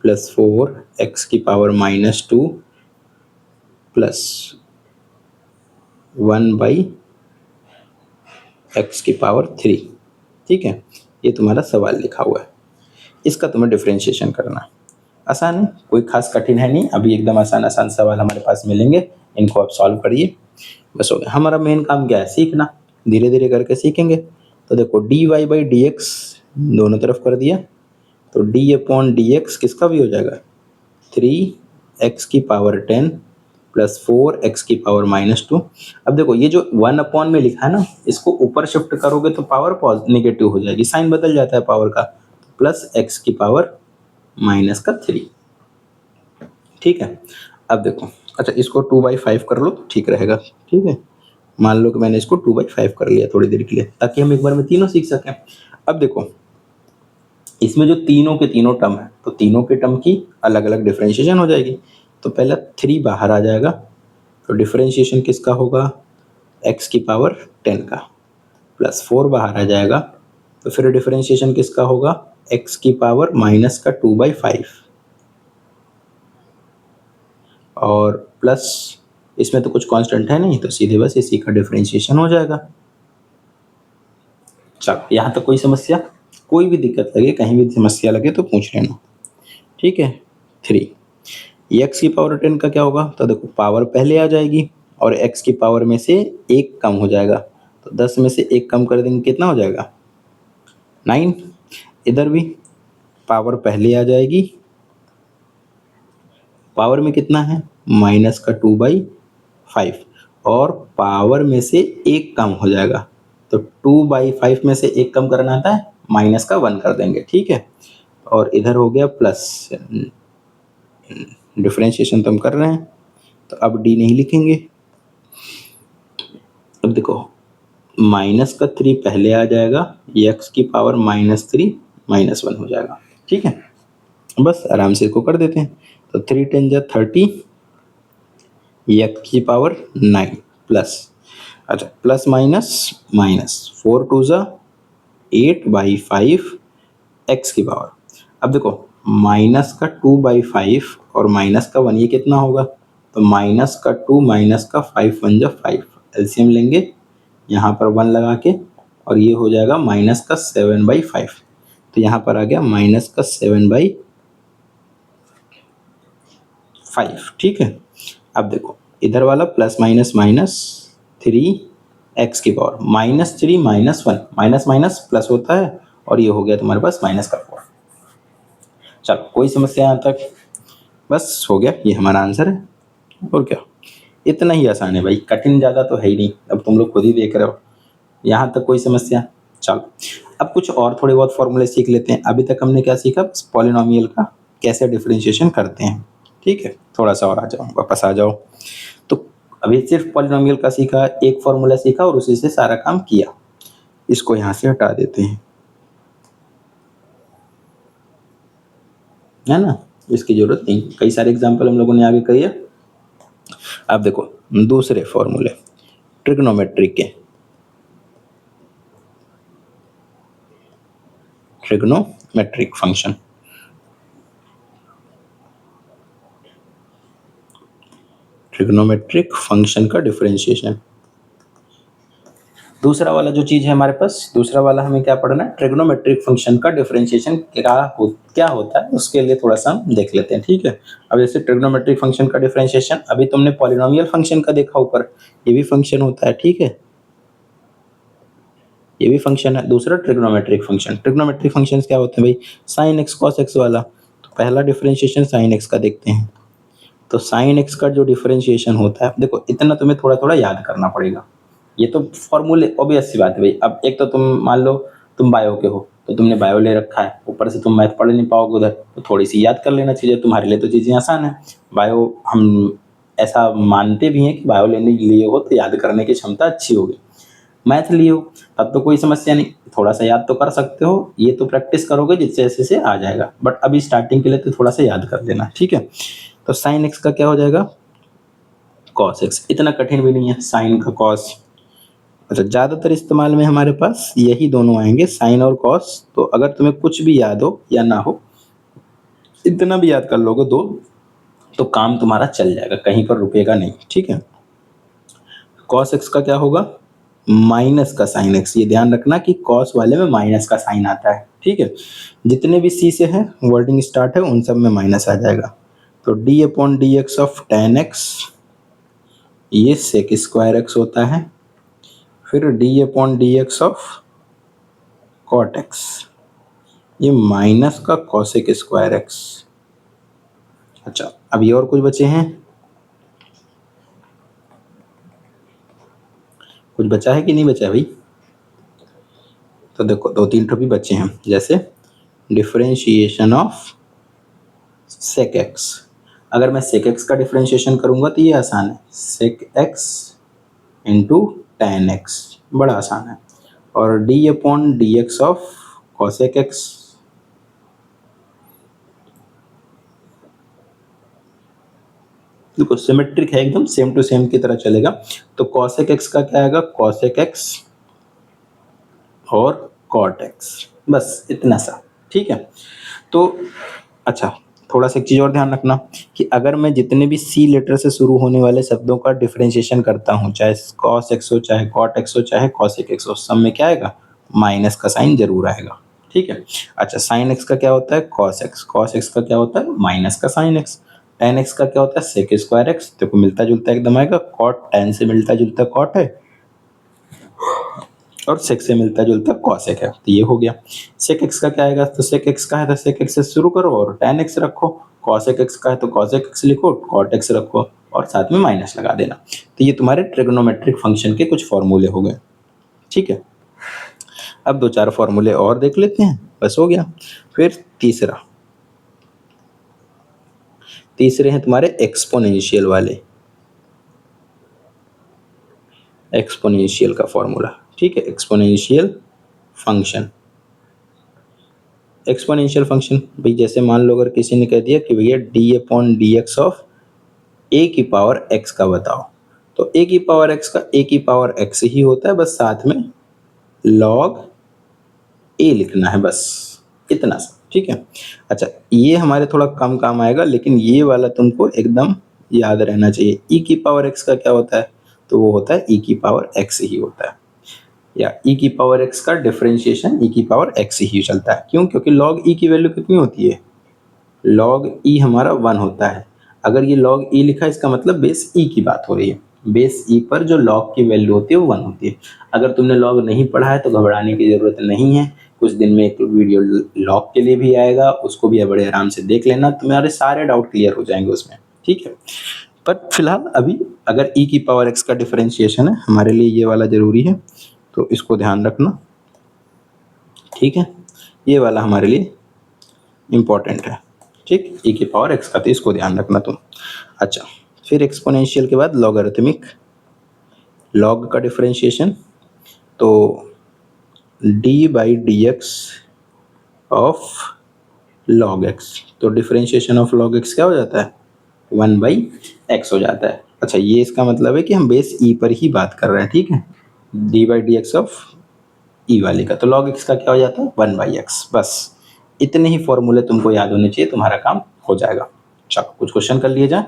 प्लस 4x की पावर -2 प्लस 1/x की पावर 3, ठीक है। ये तुम्हारा सवाल लिखा हुआ है, इसका तुम्हें डिफरेंशिएशन करना है। आसान है, कोई खास कठिन है नहीं, अभी एकदम आसान आसान सवाल हमारे पास मिलेंगे, इनको आप सॉल्व करिए, बस हो गया। हमारा मेन काम क्या है, सीखना, धीरे धीरे करके सीखेंगे। तो देखो dy/dx दोनों तरफ कर दिया, तो d अपॉन डी एक्स किसका भी हो जाएगा, 3x की पावर 10 प्लस 4x की पावर -2। अब देखो ये जो 1 अपॉन में लिखा है ना, इसको ऊपर शिफ्ट करोगे तो पावर नेगेटिव हो जाएगी, साइन बदल जाता है पावर का, प्लस x की पावर -3, ठीक है। अब देखो, अच्छा इसको 2/5 कर लो तो ठीक रहेगा, ठीक है। मान लो कि मैंने इसको 2/5 कर लिया थोड़ी देर के लिए, ताकि हम एक बार में तीनों सीख सकें। अब देखो इसमें जो तीनों के तीनों टर्म है, तो तीनों के टर्म की अलग अलग डिफरेंशिएशन हो जाएगी। तो पहला 3 बाहर आ जाएगा, तो डिफरेंशिएशन किसका होगा, x की पावर 10 का, प्लस 4 बाहर आ जाएगा, तो फिर डिफरेंशिएशन किसका होगा, x की पावर माइनस का 2/5, और प्लस इसमें तो कुछ कांस्टेंट है नहीं, तो सीधे बस इसी का डिफरेंशिएशन हो जाएगा। चलो यहाँ तक कोई समस्या, कोई भी दिक्कत लगे, कहीं भी समस्या लगे तो पूछ लेना, ठीक है। 3 एक्स की पावर 10 का क्या होगा, तो देखो पावर पहले आ जाएगी और एक्स की पावर में से एक कम हो जाएगा, तो 10 में से एक कम कर देंगे कितना हो जाएगा 9। इधर भी पावर पहले आ जाएगी, पावर में कितना है माइनस का 2/5, और पावर में से एक कम हो जाएगा, तो 2/5 में से एक कम करना आता है, माइनस का 1 कर देंगे, ठीक है। और इधर हो गया प्लस, डिफरेंशिएशन तो हम कर रहे हैं तो अब डी नहीं लिखेंगे। अब देखो माइनस का 3 पहले आ जाएगा, एक्स की पावर -3 -1 हो जाएगा, ठीक है। बस आराम से इसको कर देते हैं, तो 3 10 जा 30, एक्स की पावर 9 प्लस, अच्छा प्लस माइनस माइनस 4 2 जा 8/5 एक्स की पावर। अब देखो माइनस का 2/5 और माइनस का 1, ये कितना होगा, तो माइनस का 2 माइनस का 5 1 जा 5, एलसीएम लेंगे यहाँ पर 1 लगा के, और ये हो जाएगा माइनस का 7/5, तो यहाँ पर आ गया माइनस का 7/5, ठीक है। अब देखो इधर वाला प्लस माइनस माइनस 3x की पावर -3 -1, माइनस माइनस प्लस होता है, और ये हो गया तुम्हारे पास माइनस का 4। चलो कोई समस्या यहाँ तक, बस हो गया, ये हमारा आंसर है, और क्या, इतना ही आसान है भाई, कठिन ज़्यादा तो है ही नहीं, अब तुम लोग खुद ही देख रहे हो। यहाँ तक कोई समस्या, चलो अब कुछ और थोड़े बहुत फॉर्मूले सीख लेते हैं। अभी तक हमने क्या सीखा, पॉलिनोमियल का कैसे डिफरेंशिएशन करते हैं, ठीक है। थोड़ा सा और आ जाओ, वापस आ जाओ। तो अभी सिर्फ पॉलिनोमियल का सीखा, एक फॉर्मूला सीखा और उसी से सारा काम किया, इसको यहाँ से हटा देते हैं, है ना, इसकी जरूरत नहीं, कई सारे एग्जाम्पल हम लोगों ने आगे किए। अब देखो दूसरे फॉर्मूले ट्रिग्नोमेट्रिक के, ट्रिग्नोमेट्रिक फंक्शन, ट्रिग्नोमेट्रिक फंक्शन का डिफरेंशिएशन। दूसरा वाला जो चीज़ है हमारे पास, दूसरा वाला हमें क्या पढ़ना है, ट्रिग्नोमेट्रिक फंक्शन का डिफरेंशिएशन क्या होता है, उसके लिए थोड़ा सा हम देख लेते हैं। ठीक है, अब जैसे ट्रिग्नोमेट्रिक फंक्शन का डिफरेंशिएशन, अभी तुमने पॉलिनोमियल फंक्शन का देखा ऊपर, ये भी फंक्शन होता है। ठीक है, ये भी फंक्शन है। दूसरा ट्रिग्नोमेट्रिक फंक्शन, ट्रिग्नोमेट्रिक फंक्शन क्या होते हैं भाई, साइन एक्स कॉस एक्स वाला। तो पहला डिफरेंशिएशन साइन एक्स का देखते हैं। तो साइन एक्स का जो डिफरेंशिएशन होता है, देखो इतना तुम्हें थोड़ा थोड़ा याद करना पड़ेगा, ये तो फॉर्मूले ऑब्वियस सी बात है भाई। अब एक तो तुम मान लो तुम बायो के हो, तो तुमने बायो ले रखा है, ऊपर से तुम मैथ पढ़ नहीं पाओगे उधर, तो थोड़ी सी याद कर लेना चाहिए, तुम्हारे लिए तो चीज़ें आसान है। बायो हम ऐसा मानते भी हैं कि बायो लेने लिए हो तो याद करने की क्षमता अच्छी होगी। मैथ लिए हो तब तो कोई समस्या नहीं, थोड़ा सा याद तो कर सकते हो, ये तो प्रैक्टिस करोगे जिससे ऐसे से आ जाएगा, बट अभी स्टार्टिंग के लिए तो थोड़ा सा याद कर लेना। ठीक है, तो साइन एक्स का क्या हो जाएगा, कॉस एक्स। इतना कठिन भी नहीं है, साइन का कॉस। अच्छा, ज़्यादातर इस्तेमाल में हमारे पास यही दोनों आएंगे, साइन और कॉस। तो अगर तुम्हें कुछ भी याद हो या ना हो, इतना भी याद कर लोगे दो, तो काम तुम्हारा चल जाएगा, कहीं पर रुकेगा नहीं। ठीक है, कॉस एक्स का क्या होगा, माइनस का साइन एक्स। ये ध्यान रखना कि कॉस वाले में माइनस का साइन आता है। ठीक है, जितने भी सी से है वर्डिंग स्टार्ट है उन सब में माइनस आ जाएगा। तो d upon D x of tan x, ये सेक स्क्वायर एक्स होता है। फिर d upon D x of cot x, ये माइनस का कॉसेक स्क्वायर एक्स। अच्छा, अभी और कुछ बचे हैं, कुछ बचा है कि नहीं बचा है भाई, तो देखो दो तीन तो भी बचे हैं, जैसे डिफरेंशिएशन ऑफ सेक एक्स। अगर मैं सेक एक्स का डिफरेंशिएशन करूंगा तो ये आसान है, sec x into tan x, बड़ा आसान है। और d upon D x of cosec x, देखो सिमेट्रिक है एकदम, सेम टू सेम की तरह चलेगा। तो कॉसेक एक्स का क्या आएगा, कॉसेक एक्स और कॉट एक्स, बस इतना सा। ठीक है, तो अच्छा थोड़ा सा एक चीज़ और ध्यान रखना कि अगर मैं जितने भी सी लेटर से शुरू होने वाले शब्दों का डिफरेंशिएशन करता हूँ, चाहे कॉस एक्स हो, चाहे कॉट एक्स हो, चाहे कॉसेक एक्स हो, सब में क्या आएगा, माइनस का साइन जरूर आएगा। ठीक है, अच्छा साइन एक्स का क्या होता है, कॉस एक्स, कॉस एक्स का क्या होता है, माइनस का साइन एक्स, टेन एक्स का क्या होता है, सेक स्क्वायर एक्स, देखो मिलता जुलता एकदम आएगा, कॉट टेन से मिलता जुलता कॉट है, और सेक से मिलता जुलता कॉसेक है, तो ये हो गया। सेक एक्स का क्या आएगा, तो सेक एक्स का है तो सेक एक्स से शुरू करो और टेन एक्स रखो, कॉसेक एक्स का है तो कॉसेक एक्स लिखो, कॉट एक्स रखो और साथ में माइनस लगा देना। तो ये तुम्हारे ट्रिग्नोमेट्रिक फंक्शन के कुछ फॉर्मूले हो गए। ठीक है, अब दो चार फॉर्मूले और देख लेते हैं, बस हो गया। फिर तीसरे हैं तुम्हारे एक्सपोनेंशियल वाले, एक्सपोनेंशियल का फॉर्मूला। ठीक है, एक्सपोनेंशियल फंक्शन, एक्सपोनेंशियल फंक्शन भाई, जैसे मान लो अगर किसी ने कह दिया कि भैया D upon D x of A की पावर एक्स का बताओ, तो ए की पावर एक्स का ए की पावर एक्स ही होता है, बस साथ में लॉग ए लिखना है, बस इतना सा। ठीक है, अच्छा ये हमारे थोड़ा कम काम आएगा, लेकिन ये वाला तुमको एकदम याद रहना चाहिए। ई की पावर एक्स का क्या होता है, तो वो होता है ई की पावर एक्स ही होता है, या ई की पावर एक्स का डिफरेंशिएशन ई की पावर एक्स ही चलता है। क्यों, क्योंकि लॉग ई की वैल्यू कितनी होती है, लॉग ई हमारा 1 होता है। अगर ये लॉग ई लिखा है इसका मतलब बेस ई की बात हो रही है, बेस ई पर जो लॉग की वैल्यू होती है वो 1 होती है। अगर तुमने लॉग नहीं पढ़ा है तो घबराने की ज़रूरत नहीं है, कुछ दिन में एक वीडियो लॉग के लिए भी आएगा, उसको भी बड़े आराम से देख लेना, तुम्हारे सारे डाउट क्लियर हो जाएंगे उसमें। ठीक है, पर फिलहाल अभी अगर ई की पावर एक्स का डिफरेंशिएशन है हमारे लिए ये वाला ज़रूरी है, तो इसको ध्यान रखना। ठीक है, ये वाला हमारे लिए इम्पॉर्टेंट है। ठीक, ई की पावर एक्स का, तो इसको ध्यान रखना तुम। अच्छा, फिर एक्सपोनेंशियल के बाद लॉगरिथमिक, लॉग का डिफरेंशिएशन, तो D by D x of log x, तो डिफरेंशिएशन ऑफ लॉग एक्स क्या हो जाता है, 1 बाई एक्स हो जाता है। अच्छा, ये इसका मतलब है कि हम बेस ई पर ही बात कर रहे हैं। ठीक है, D by D x of E वाले का, तो लॉग एक्स का क्या हो जाता है, 1 बाई एक्स। बस इतने ही फॉर्मूले तुमको याद होने चाहिए, तुम्हारा काम हो जाएगा। चलो कुछ क्वेश्चन कर लिए जाए।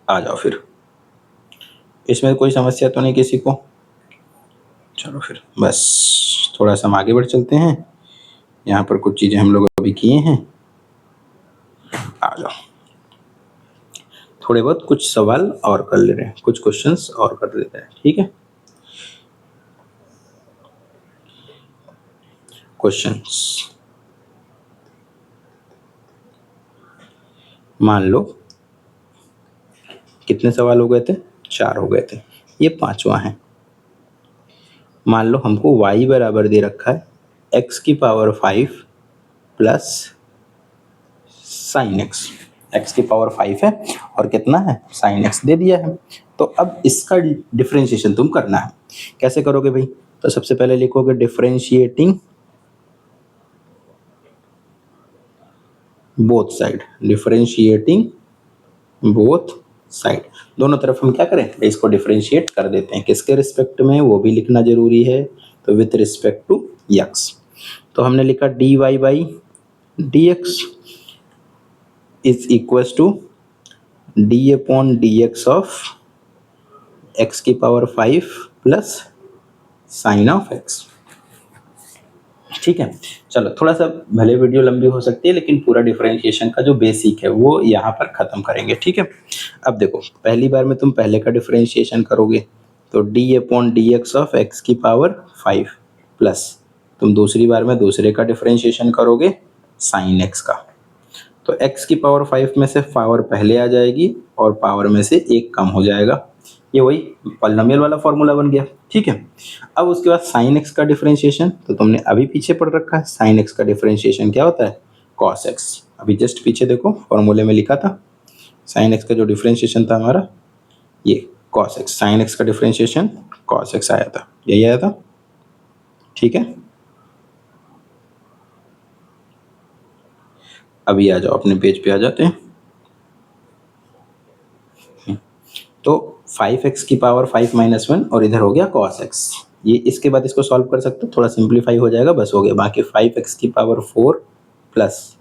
आ जाओ फिर, इसमें कोई समस्या तो नहीं किसी को? चलो फिर बस थोड़ा सा हम आगे बढ़ चलते हैं। यहाँ पर कुछ चीज़ें हम लोग अभी किए हैं, आ जाओ। थोड़े बहुत कुछ सवाल और कर ले रहे हैं, कुछ क्वेश्चंस और कर लेते हैं, ठीक है। क्वेश्चंस, मान लो कितने सवाल हो गए थे? 4 हो गए थे, ये 5वां है। मान लो हमको y बराबर दे रखा है x की power 5 plus sine x. X की पावर 5 है और कितना है, साइन एक्स दे दिया है। तो अब इसका डिफरेंशिएशन तुम करना है। कैसे करोगे भाई? तो सबसे पहले लिखोगे differentiating both side, differentiating both side, दोनों तरफ हम क्या करें, इसको डिफरेंशिएट कर देते हैं। किसके रिस्पेक्ट में, वो भी लिखना जरूरी है। तो विथ रिस्पेक्ट टू एक्स, तो हमने लिखा dy by D X is equal to D upon D x of X की power 5 plus sine of X. ठीक है, चलो थोड़ा सा भले वीडियो लंबी हो सकती है, लेकिन पूरा डिफरेंशिएशन का जो बेसिक है वो यहाँ पर खत्म करेंगे। ठीक है, अब देखो पहली बार में तुम पहले का डिफरेंशिएशन करोगे तो d upon D x of X की पावर 5 प्लस तुम दूसरी बार में दूसरे का डिफरेंशिएशन करोगे साइन एक्स का। तो x की पावर 5 में से पावर पहले आ जाएगी और पावर में से 1 कम हो जाएगा, ये वही पॉलिनोमियल वाला फॉर्मूला बन गया। ठीक है, अब उसके बाद साइन एक्स का डिफरेंशिएशन तो तुमने अभी पीछे पढ़ रखा है। साइन एक्स का डिफरेंशिएशन क्या होता है, कॉस एक्स। अभी जस्ट पीछे देखो फॉर्मूले में लिखा था, साइन एक्स का जो डिफरेंशिएशन था हमारा ये कॉस एक्स, साइन एक्स का डिफरेंशिएशन कॉस एक्स आया था, यही आया था। ठीक है, अभी आ जाओ अपने पेज पे आ जाते हैं। तो 5x की पावर 5 माइनस 1 और इधर हो गया cos x। ये इसके बाद इसको सॉल्व कर सकते हो, थोड़ा सिंप्लीफाई हो जाएगा, बस हो गया। बाकी 5x की पावर 4 प्लस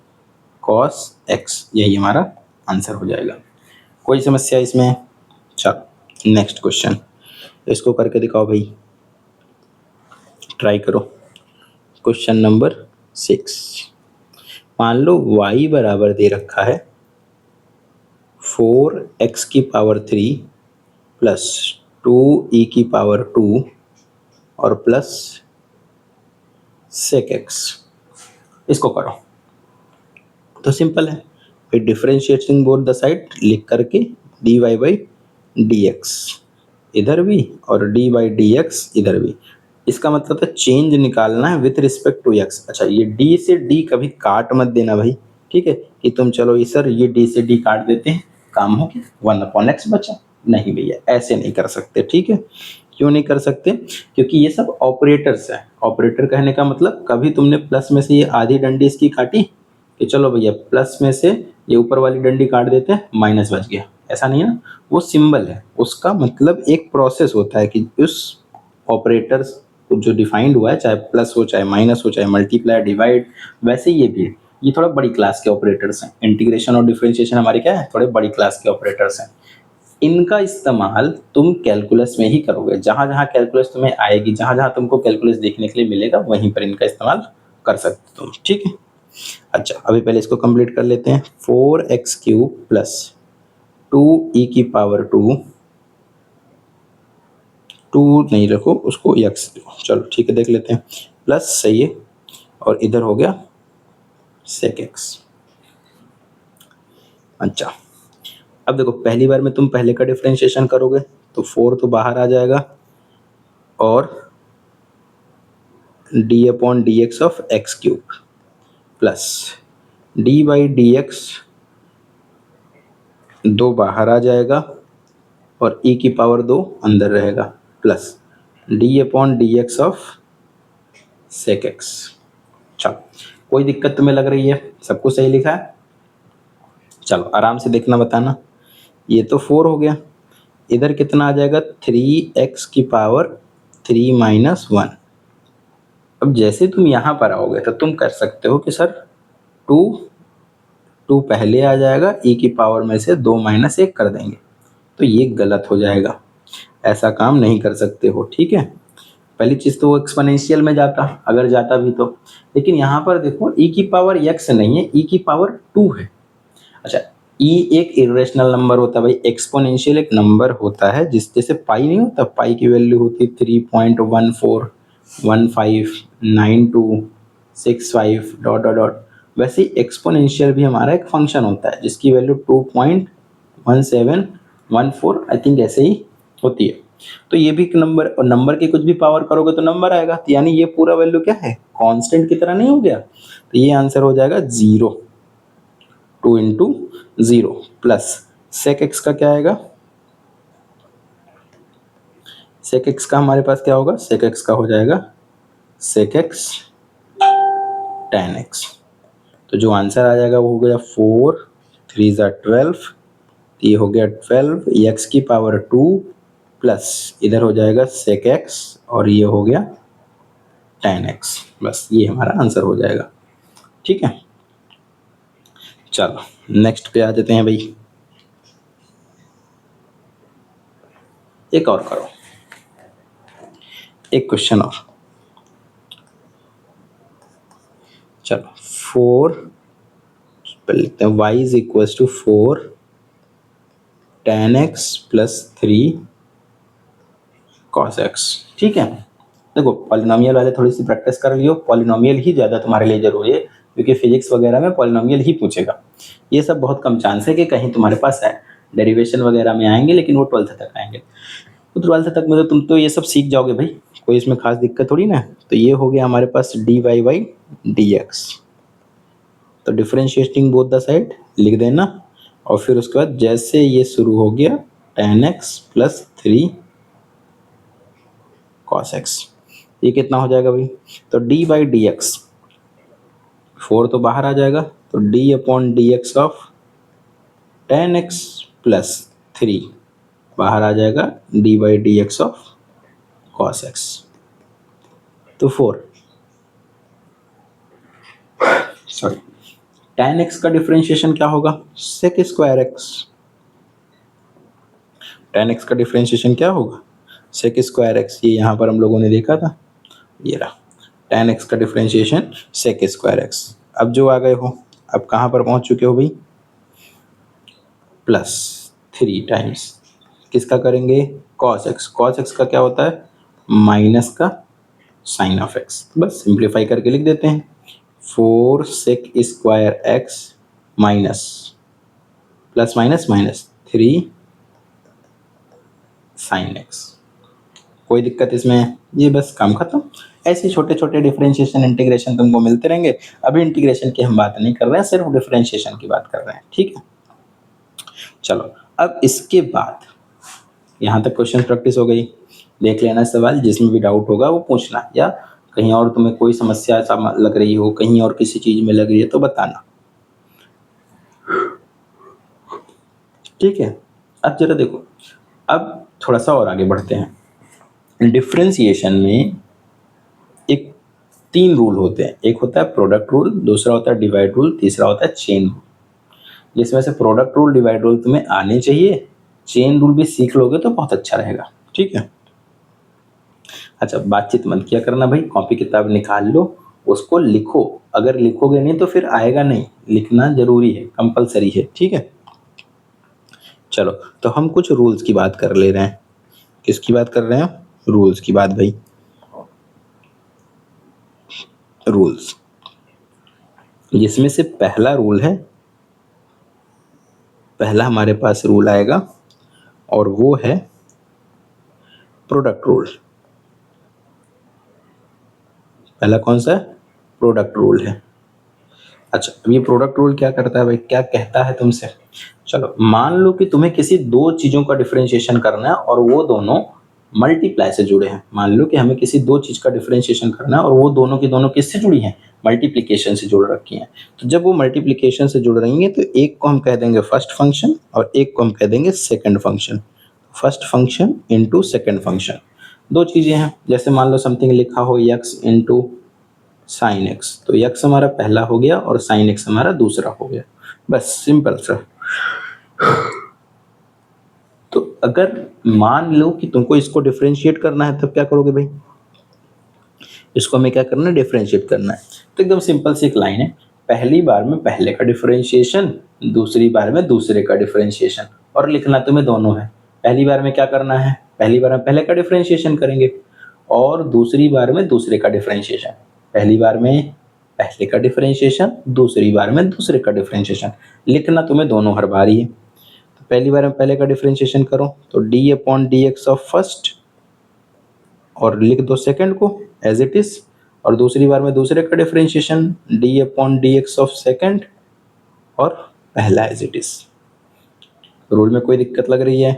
cos x, यही हमारा आंसर हो जाएगा। कोई समस्या इसमें? चलो नेक्स्ट क्वेश्चन, इसको करके दिखाओ भाई, ट्राई करो। क्वेश्चन नंबर 6, मान लो y बराबर दे रखा है 4x की पावर 3 प्लस 2e की पावर 2 और प्लस sec x। इसको करो तो सिंपल है, फिर डिफरेंशिएटिंग बोथ द साइड लिख करके dy बाई डी एक्स इधर भी और डी बाई डी एक्स इधर भी। इसका मतलब है चेंज निकालना है विथ रिस्पेक्ट टू एक्स। अच्छा, ये d से d कभी काट मत देना भाई, ठीक है, कि तुम चलो ये सर ये d से d काट देते हैं, काम हो गया 1 अपॉन एक्स बचा। नहीं भैया, ऐसे नहीं कर सकते। ठीक है, क्यों नहीं कर सकते? क्योंकि ये सब ऑपरेटर्स है। ऑपरेटर कहने का मतलब कभी तुमने प्लस में से ये आधी डंडी इसकी काटी कि चलो भैया प्लस में से ये ऊपर वाली डंडी काट देते हैं, माइनस बच गया, ऐसा नहीं है ना। वो सिंबल है, उसका मतलब एक प्रोसेस होता है कि उस ऑपरेटर्स जो डिफाइंड हुआ है, चाहे प्लस हो चाहे माइनस हो चाहे मल्टीप्लाई डिवाइड, वैसे ये भी है। ये थोड़ा बड़ी क्लास के ऑपरेटर्स हैं। इंटीग्रेशन और डिफरेंशिएशन हमारे क्या है, थोड़े बड़ी क्लास के ऑपरेटर्स हैं। इनका इस्तेमाल तुम कैलकुलस में ही करोगे। जहां जहां कैलकुलस तुम्हें आएगी, जहां जहां तुमको कैलकुलस देखने के लिए मिलेगा, वहीं पर इनका इस्तेमाल कर सकते हो तुम। ठीक है, अच्छा अभी पहले इसको कंप्लीट कर लेते हैं। 4x क्यूब प्लस 2e की पावर 2, 2 नहीं रखो उसको x देखो, चलो ठीक है देख लेते हैं, प्लस सही है, और इधर हो गया sec x। अच्छा, अब देखो पहली बार में तुम पहले का डिफरेंशिएशन करोगे तो 4 तो बाहर आ जाएगा और d upon D x of x cube plus D by D x 2 बाहर आ जाएगा और e की पावर 2 अंदर रहेगा plus d upon D x of sec x. चलो कोई दिक्कत तुम्हें लग रही है? सब कुछ सही लिखा है? चलो आराम से देखना बताना। ये तो 4 हो गया, इधर कितना आ जाएगा 3x की पावर 3 माइनस 1। अब जैसे तुम यहाँ पर आओगे तो तुम कर सकते हो कि सर 2 पहले आ जाएगा, e की पावर में से 2 माइनस 1 कर देंगे, तो ये गलत हो जाएगा, ऐसा काम नहीं कर सकते हो, ठीक है। पहली चीज़ तो वो एक्सपोनेंशियल में जाता, अगर जाता भी तो, लेकिन यहाँ पर देखो e की पावर x नहीं है, e की पावर 2 है। अच्छा, e एक इरेशनल नंबर होता है भाई, एक्सपोनेंशियल एक नंबर होता है जिस जैसे पाई नहीं होता, पाई की वैल्यू होती है 3.14159265 डॉट डॉट डॉट, वैसे ही एक्सपोनेंशियल भी हमारा एक फंक्शन होता है जिसकी वैल्यू 2.1714 आई थिंक ऐसे ही होती है। तो ये भी एक नंबर, और नंबर की कुछ भी पावर करोगे तो नंबर आएगा, तो यानी ये पूरा वैल्यू क्या है, कांस्टेंट की तरह नहीं हो गया, तो ये आंसर हो जाएगा 0, 2 इंटू 0 प्लस सेक एक्स का क्या आएगा, सेक एक्स का हमारे पास क्या होगा, सेक एक्स का हो जाएगा सेक एक्स tan एक्स। तो जो आंसर आ जाएगा वो हो गया 4 3 ज़ा 12, ये हो गया 12 एक्स की पावर 2 प्लस इधर हो जाएगा सेक एक्स और ये हो गया tan एक्स, बस ये हमारा आंसर हो जाएगा, ठीक है। चलो नेक्स्ट पे आ जाते हैं भाई, एक और करो, एक क्वेश्चन और। चलो 4 पहले लिखते हैं, y is equal to 4 tan x plus 3 cos x, ठीक है। देखो पॉलिनोमियल वाले थोड़ी सी प्रैक्टिस कर लियो, पॉलिनोमियल ही ज़्यादा तुम्हारे लिए जरूरी है क्योंकि फिजिक्स वगैरह में पॉलिनोमियल ही पूछेगा, ये सब बहुत कम चांस है कि कहीं तुम्हारे पास है, डेरिवेशन वगैरह में आएंगे लेकिन वो 12th तक आएंगे, तो 12th तक में तो तुम तो ये सब सीख जाओगे भाई, कोई इसमें खास दिक्कत थोड़ी ना। तो ये हो गया हमारे पास dy बाई dx, तो डिफरेंशिएटिंग बोथ द साइड लिख देना, और फिर उसके बाद जैसे ये शुरू हो गया tan x plus 3 cos x, ये कितना हो जाएगा भाई, तो d बाई डी एक्स, 4 तो बाहर आ जाएगा, तो d upon D x of tan x plus 3 बाहर आ जाएगा d by D x of cos x, तो 4 सॉरी tan x का डिफरेंशिएशन क्या होगा, sec square x, tan x का डिफरेंशिएशन क्या होगा, sec स्क्वायर x, ये यहाँ पर हम लोगों ने देखा था, ये रहा tan x का डिफरेंशिएशन sec स्क्वायर x। अब जो आ गए हो, अब कहाँ पर पहुँच चुके हो भाई, प्लस 3 टाइम्स किसका करेंगे, cos x, cos x का क्या होता है, माइनस का साइन ऑफ x, बस सिंप्लीफाई करके लिख देते हैं, 4 sec square x minus plus minus minus 3 sine x, कोई दिक्कत इसमें, ये बस काम खत्म। ऐसे छोटे छोटे डिफरेंशिएशन इंटीग्रेशन तुमको मिलते रहेंगे, अभी इंटीग्रेशन की हम बात नहीं कर रहे हैं, सिर्फ डिफरेंशिएशन की बात कर रहे हैं, ठीक है। चलो अब इसके बाद यहाँ तक क्वेश्चन प्रैक्टिस हो गई, देख लेना सवाल, जिसमें भी डाउट होगा वो पूछना, या कहीं और तुम्हें कोई समस्या लग रही हो, कहीं और किसी चीज में लग रही है तो बताना, ठीक है। अब जरा देखो, अब थोड़ा सा और आगे बढ़ते हैं। डिफरेंशिएशन में एक 3 रूल होते हैं, एक होता है प्रोडक्ट रूल, दूसरा होता है डिवाइड रूल, तीसरा होता है चेन रूल, जिसमें से प्रोडक्ट रूल डिवाइड रूल तुम्हें आने चाहिए, चेन रूल भी सीख लोगे तो बहुत अच्छा रहेगा, ठीक है। अच्छा बातचीत मत किया करना भाई, कॉपी किताब निकाल लो, उसको लिखो, अगर लिखोगे नहीं तो फिर आएगा नहीं, लिखना जरूरी है, कंपलसरी है, ठीक है। चलो तो हम कुछ रूल्स की बात कर ले रहे हैं, किसकी बात कर रहे हैं, रूल्स की बात भाई, रूल्स, जिसमें से पहला रूल है, पहला हमारे पास रूल आएगा और वो है प्रोडक्ट रूल। पहला कौन सा है, प्रोडक्ट रूल है। अच्छा अब ये प्रोडक्ट रूल क्या करता है भाई, क्या कहता है तुमसे, चलो मान लो कि तुम्हें किसी दो चीजों का डिफरेंशिएशन करना है और वो दोनों मल्टीप्लाई से जुड़े हैं, मान लो कि हमें किसी दो चीज का डिफरेंशिएशन करना है और वो दोनों की दोनों किससे जुड़ी हैं, मल्टीप्लिकेशन से जुड़ रखी हैं। तो जब वो मल्टीप्लिकेशन से जुड़ रही हैं तो एक को हम कह देंगे फर्स्ट फंक्शन और एक को हम कह देंगे second function, first function into second function, दो चीजें हैं, जैसे मान लो समथिंग लिखा हो x इनटू साइन एक्स, तो x हमारा पहला हो गया और साइन x हमारा दूसरा हो गया, बस सिंपल सा। तो अगर मान लो कि तुमको इसको डिफरेंशिएट करना है, तब क्या करोगे भाई? इसको हमें क्या करना है? डिफरेंशिएट करना है। तो एकदम सिंपल सी एक लाइन है, पहली बार में पहले का डिफरेंशिएशन, दूसरी बार में दूसरे का डिफरेंशिएशन, और लिखना तुम्हें दोनों है। पहली बार में क्या करना है? पहली बार में पहले का डिफरेंशिएशन करेंगे और दूसरी बार में दूसरे का डिफरेंशिएशन। पहली बार में पहले का डिफरेंशिएशन, दूसरी बार में दूसरे का डिफरेंशिएशन। लिखना तुम्हें दोनों हर बार ही है। तो पहली बार में पहले का डिफरेंशिएशन करो तो d upon D x of first, और लिख दो सेकंड को एज इट इज, और दूसरी बार में दूसरे का differentiation D upon D x of second, और पहला एज इट इज। रूल में कोई दिक्कत लग रही है?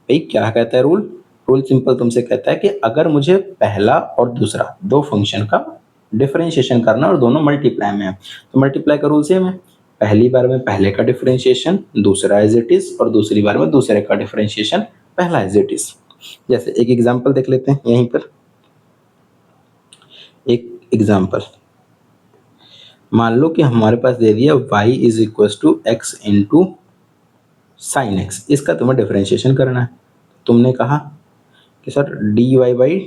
भाई क्या कहता है रूल? रूल सिंपल तुमसे कहता है कि अगर मुझे पहला और दूसरा दो फंक्शन का डिफरेंशिएशन करना और दोनों मल्टीप्लाई में है, तो मल्टीप्लाई का रूल सेम है। पहली बार में पहले का डिफरेंशिएशन, दूसरा एज इट इज, और दूसरी बार में दूसरे का डिफरेंशिएशन, पहला एज इट इज। जैसे एक एग्जांपल देख लेते हैं यहीं पर। एक एग्जांपल मान लो कि हमारे पास दे दिया y is equal to x into sine x, इसका तुम्हें डिफरेंशिएशन करना है। तुमने कहा कि sir d Y by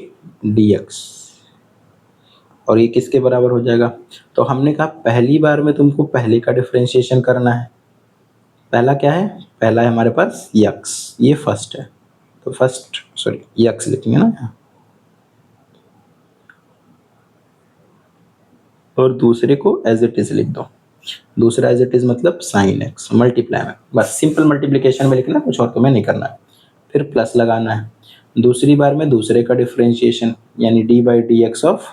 D x, और ये किसके बराबर हो जाएगा? तो हमने कहा पहली बार में तुमको पहले का डिफरेंशिएशन करना है। पहला क्या है? पहला है हमारे पास यक्स, ये फर्स्ट है, तो फर्स्ट सॉरी यक्स लिखेंगे ना, और दूसरे को एज इट इज लिख दो। दूसरा एज इट इज मतलब साइन एक्स मल्टीप्लाई में, बस सिंपल मल्टीप्लिकेशन में लिखना, कुछ और तुम्हें नहीं करना है। फिर प्लस लगाना है। दूसरी बार में दूसरे का डिफरेंशिएशन यानी D by D x of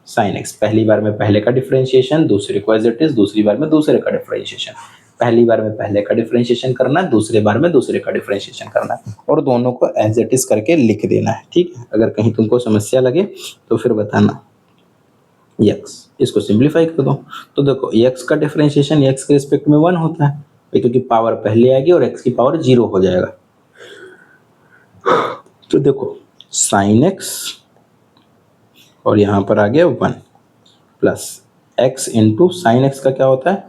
sine x. पहली बार में पहले का डिफरेंशिएशन, दूसरे को एज इट इज, दूसरी बार में दूसरे का डिफरेंशिएशन। पहली बार में पहले का डिफरेंशिएशन करना है, दूसरे बार में दूसरे का डिफरेंशिएशन करना है, और दोनों को एज इट इज करके लिख देना है। ठीक है, अगर कहीं तुमको समस्या लगे तो फिर बताना। यक्स, इसको सिंप्लीफाई कर दो। तो देखो यक्स का डिफरेंशिएशन यक्स के रिस्पेक्ट में 1 होता है, क्योंकि पावर पहले आएगी और एक्स की पावर 0 हो जाएगा। तो देखो साइन एक्स और यहाँ पर आ गया 1 plus x into sine x का क्या होता है?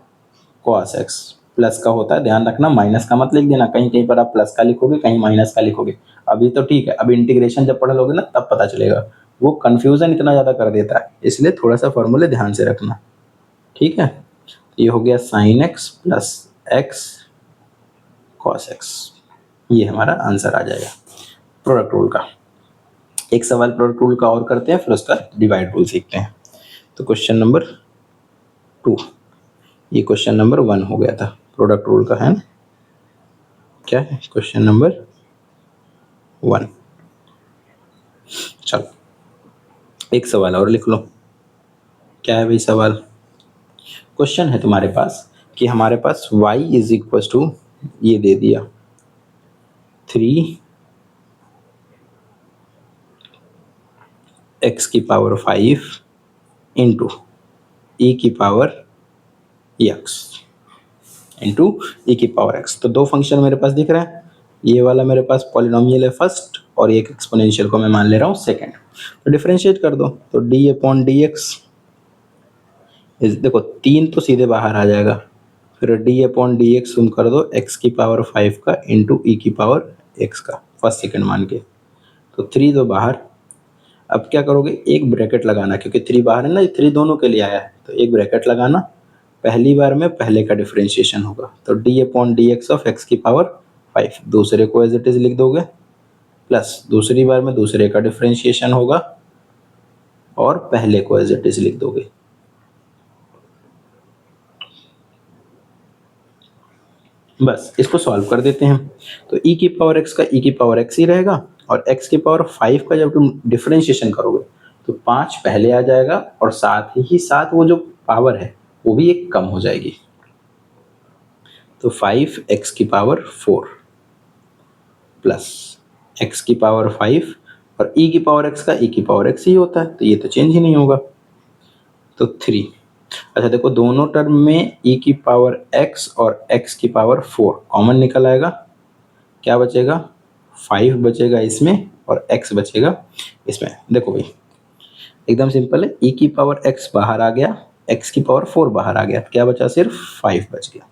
Cos x. प्लस का होता है, ध्यान रखना, माइनस का मत लिख देना। कहीं कहीं पर आप प्लस का लिखोगे, कहीं माइनस का लिखोगे। अभी तो ठीक है, अभी इंटीग्रेशन जब पढ़ लोगे ना तब पता चलेगा, वो कंफ्यूजन इतना ज़्यादा कर देता है, इसलिए थोड़ा सा फॉर्मूले ध्यान से रखना। ठीक है, ये हो गया sine x plus x cos x, ये हमारा आंसर आ जाएगा प्रोडक्ट रूल का। एक सवाल प्रोडक्ट रूल का और करते हैं, फिर उसका डिवाइड रूल सीखते हैं। तो क्वेश्चन नंबर 2, ये क्वेश्चन नंबर 1 हो गया था, प्रोडक्ट रूल का है ना। क्या है क्वेश्चन नंबर 1? चलो एक सवाल और लिख लो। क्या है भाई सवाल? क्वेश्चन है तुम्हारे पास कि हमारे पास y इज इक्वल टू, ये दे दिया 3 x की पावर 5 इंटू e की पावर x इंटू e की पावर x। तो दो फंक्शन मेरे पास दिख रहा है, ये वाला मेरे पास पॉलिनोमियल है फर्स्ट, और एक एक्सपोनेंशियल को मैं मान ले रहा हूँ सेकंड। तो डिफरेंशिएट कर दो, तो d अपॉन डी एक्स, देखो 3 तो सीधे बाहर आ जाएगा, फिर d अपॉन डी एक्स तुम कर दो x की पावर 5 का इंटू e की पावर x का, फर्स्ट सेकंड मान के, तो 3 तो बाहर। अब क्या करोगे? एक ब्रैकेट लगाना, क्योंकि 3 बाहर है ना, 3 दोनों के लिए आया है, तो एक ब्रैकेट लगाना। पहली बार में पहले का डिफरेंशिएशन होगा, तो d upon D x of x की पावर 5, दूसरे को एज इट इज लिख दोगे, प्लस दूसरी बार में दूसरे का डिफरेंशिएशन होगा और पहले को एज इट इज लिख दोगे। बस इसको सॉल्व कर देते हैं। तो e की पावर x का e की पावर x ही रहेगा, और x की पावर 5 का जब तुम डिफरेंशिएशन करोगे तो 5 पहले आ जाएगा, और साथ ही साथ वो जो पावर है वो भी एक कम हो जाएगी। तो 5x की पावर 4 प्लस x की पावर 5, और e की पावर x का e की पावर x ही होता है, तो ये तो चेंज ही नहीं होगा, तो 3। अच्छा देखो दोनों टर्म में e की पावर x और x की पावर 4 कॉमन निकल आएगा, क्या बचेगा? 5 बचेगा इसमें और x बचेगा इसमें। देखो भाई एकदम सिंपल है, e की पावर x बाहर आ गया, x की पावर 4 बाहर आ गया, तो क्या बचा? सिर्फ 5 बच गया।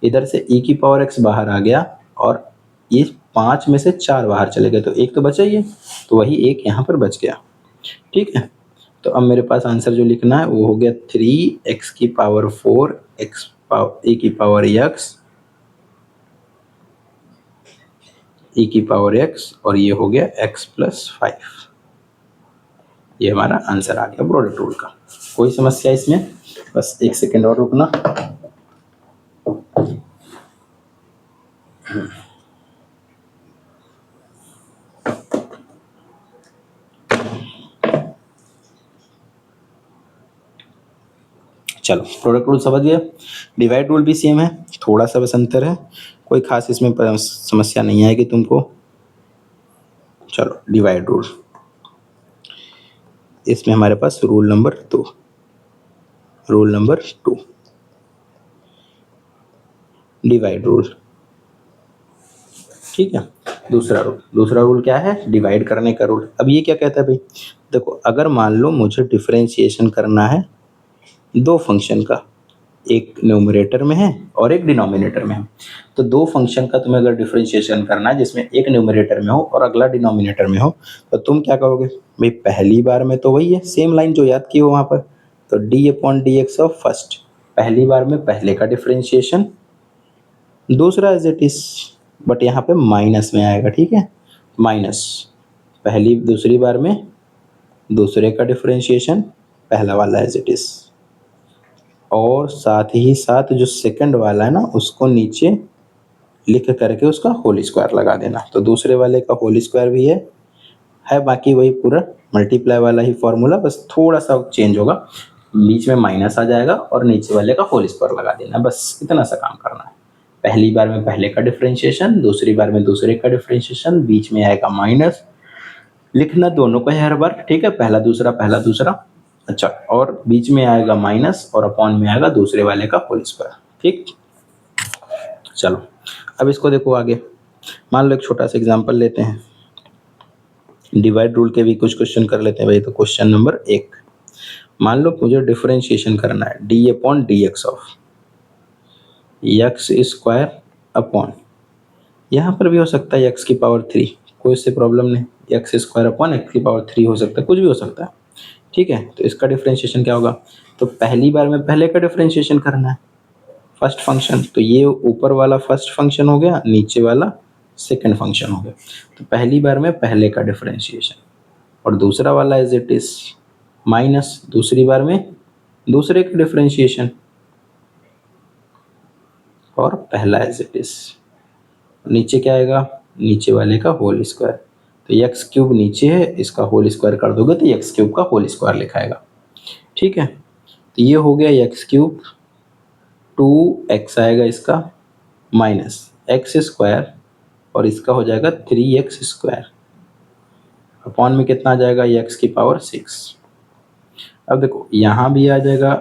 इधर से e की पावर x बाहर आ गया और ये 5 में से 4 बाहर चले गए तो एक तो बचा ही है, तो वही एक यहाँ पर बच गया। ठीक है, तो अब मेरे पास आंसर जो लिखना है वो हो गया 3x की पावर 4 e की पावर x e की पावर x और ये हो गया x प्लस 5। ये हमारा आंसर आ गया प्रोडक्ट रूल का। कोई समस्या इसमें? बस 1 सेकेंड और रुकना। चलो, प्रोडक्ट रूल समझ गए। डिवाइड रूल भी सेम है, थोड़ा सा बस अंतर है, कोई खास इसमें समस्या नहीं आएगी तुमको। चलो, डिवाइड रूल, इसमें हमारे पास रूल नंबर 2 डिवाइड रूल। ठीक है, दूसरा रूल क्या है? डिवाइड करने का रूल। अब ये क्या कहता है भाई, देखो अगर मान लो मुझे डिफरेंशिएशन करना है दो फंक्शन का, एक न्यूमरेटर में है और एक डिनोमिनेटर में है, तो दो फंक्शन का तुम्हें अगर डिफरेंशिएशन करना है जिसमें एक न्यूमरेटर में हो और अगला डिनोमिनेटर में हो, तो तुम क्या करोगे भाई? पहली बार में तो वही है, सेम लाइन जो याद की हो वहाँ पर, तो d/dx ऑफ फर्स्ट, पहली बार में पहले का डिफरेंशिएशन, दूसरा एज इट इज, बट यहाँ पे माइनस में आएगा। ठीक है, माइनस दूसरी बार में दूसरे का डिफरेंशिएशन, पहला वाला एज इट इज, और साथ ही साथ जो सेकंड वाला है ना उसको नीचे लिख करके उसका होल स्क्वायर लगा देना। तो दूसरे वाले का होल स्क्वायर भी है बाकी वही पूरा मल्टीप्लाई वाला ही फॉर्मूला, बस थोड़ा सा चेंज होगा, बीच में माइनस आ जाएगा और नीचे वाले का होल स्क्वायर लगा देना, बस इतना सा काम करना है। पहली बार में पहले का डिफरेंशिएशन, दूसरी बार में दूसरे का डिफरेंशिएशन, बीच में आएगा माइनस, लिखना दोनों को है हर बार। ठीक है, पहला दूसरा, अच्छा, और बीच में आएगा माइनस और अपॉन में आएगा दूसरे वाले का होल स्क्वायर। ठीक, चलो अब इसको देखो आगे। मान लो एक छोटा सा एग्जांपल लेते हैं, डिवाइड रूल के भी कुछ क्वेश्चन कर लेते हैं भाई। तो क्वेश्चन नंबर 1, मान लो मुझे डिफरेंशिएशन करना है d/dx of x square upon, यहाँ पर भी हो सकता है x की पावर 3, कोई इससे प्रॉब्लम नहीं, x स्क्वायर अपॉन x की पावर 3 हो सकता है, कुछ भी हो सकता है। ठीक है, तो इसका डिफरेंशिएशन क्या होगा? तो पहली बार में पहले का डिफरेंशिएशन करना है, फर्स्ट फंक्शन, तो ये ऊपर वाला फर्स्ट फंक्शन हो गया, नीचे वाला सेकंड फंक्शन हो गया। तो पहली बार में पहले का डिफरेंशिएशन और दूसरा वाला एज इट इज माइनस, दूसरी बार में दूसरे का डिफरेंशिएशन और पहला एज इट इज, नीचे क्या आएगा? नीचे वाले का होल स्क्वायर। तो एक्स क्यूब नीचे है, इसका होल स्क्वायर कर दोगे तो एक्स क्यूब का होल स्क्वायर लिखाएगा। ठीक है, तो ये हो गया एक्स क्यूब, 2x आएगा इसका माइनस एक्स स्क्वायर और इसका हो जाएगा 3x स्क्वायर, अपॉन में कितना आ जाएगा? x की पावर 6। अब देखो यहाँ भी आ जाएगा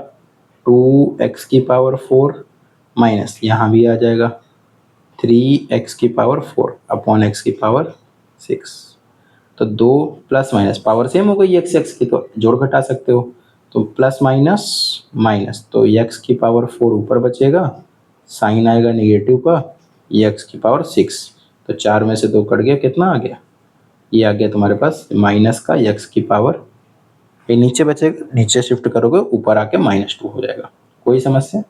2x की पावर 4 माइनस, यहाँ भी आ जाएगा 3x की पावर 4 अपॉन x की पावर 6। तो दो प्लस माइनस, पावर सेम हो गई x की, तो जोड़ घटा सकते हो, तो प्लस माइनस माइनस, तो x की पावर 4 ऊपर बचेगा, साइन आएगा नेगेटिव का, x की पावर 6, तो 4 में से 2 कट गया, कितना आ गया? ये आ गया तुम्हारे पास माइनस का x की पावर, ये नीचे बचेगा, नीचे शिफ्ट करोगे ऊपर आके -2 हो जाएगा। कोई समस्या?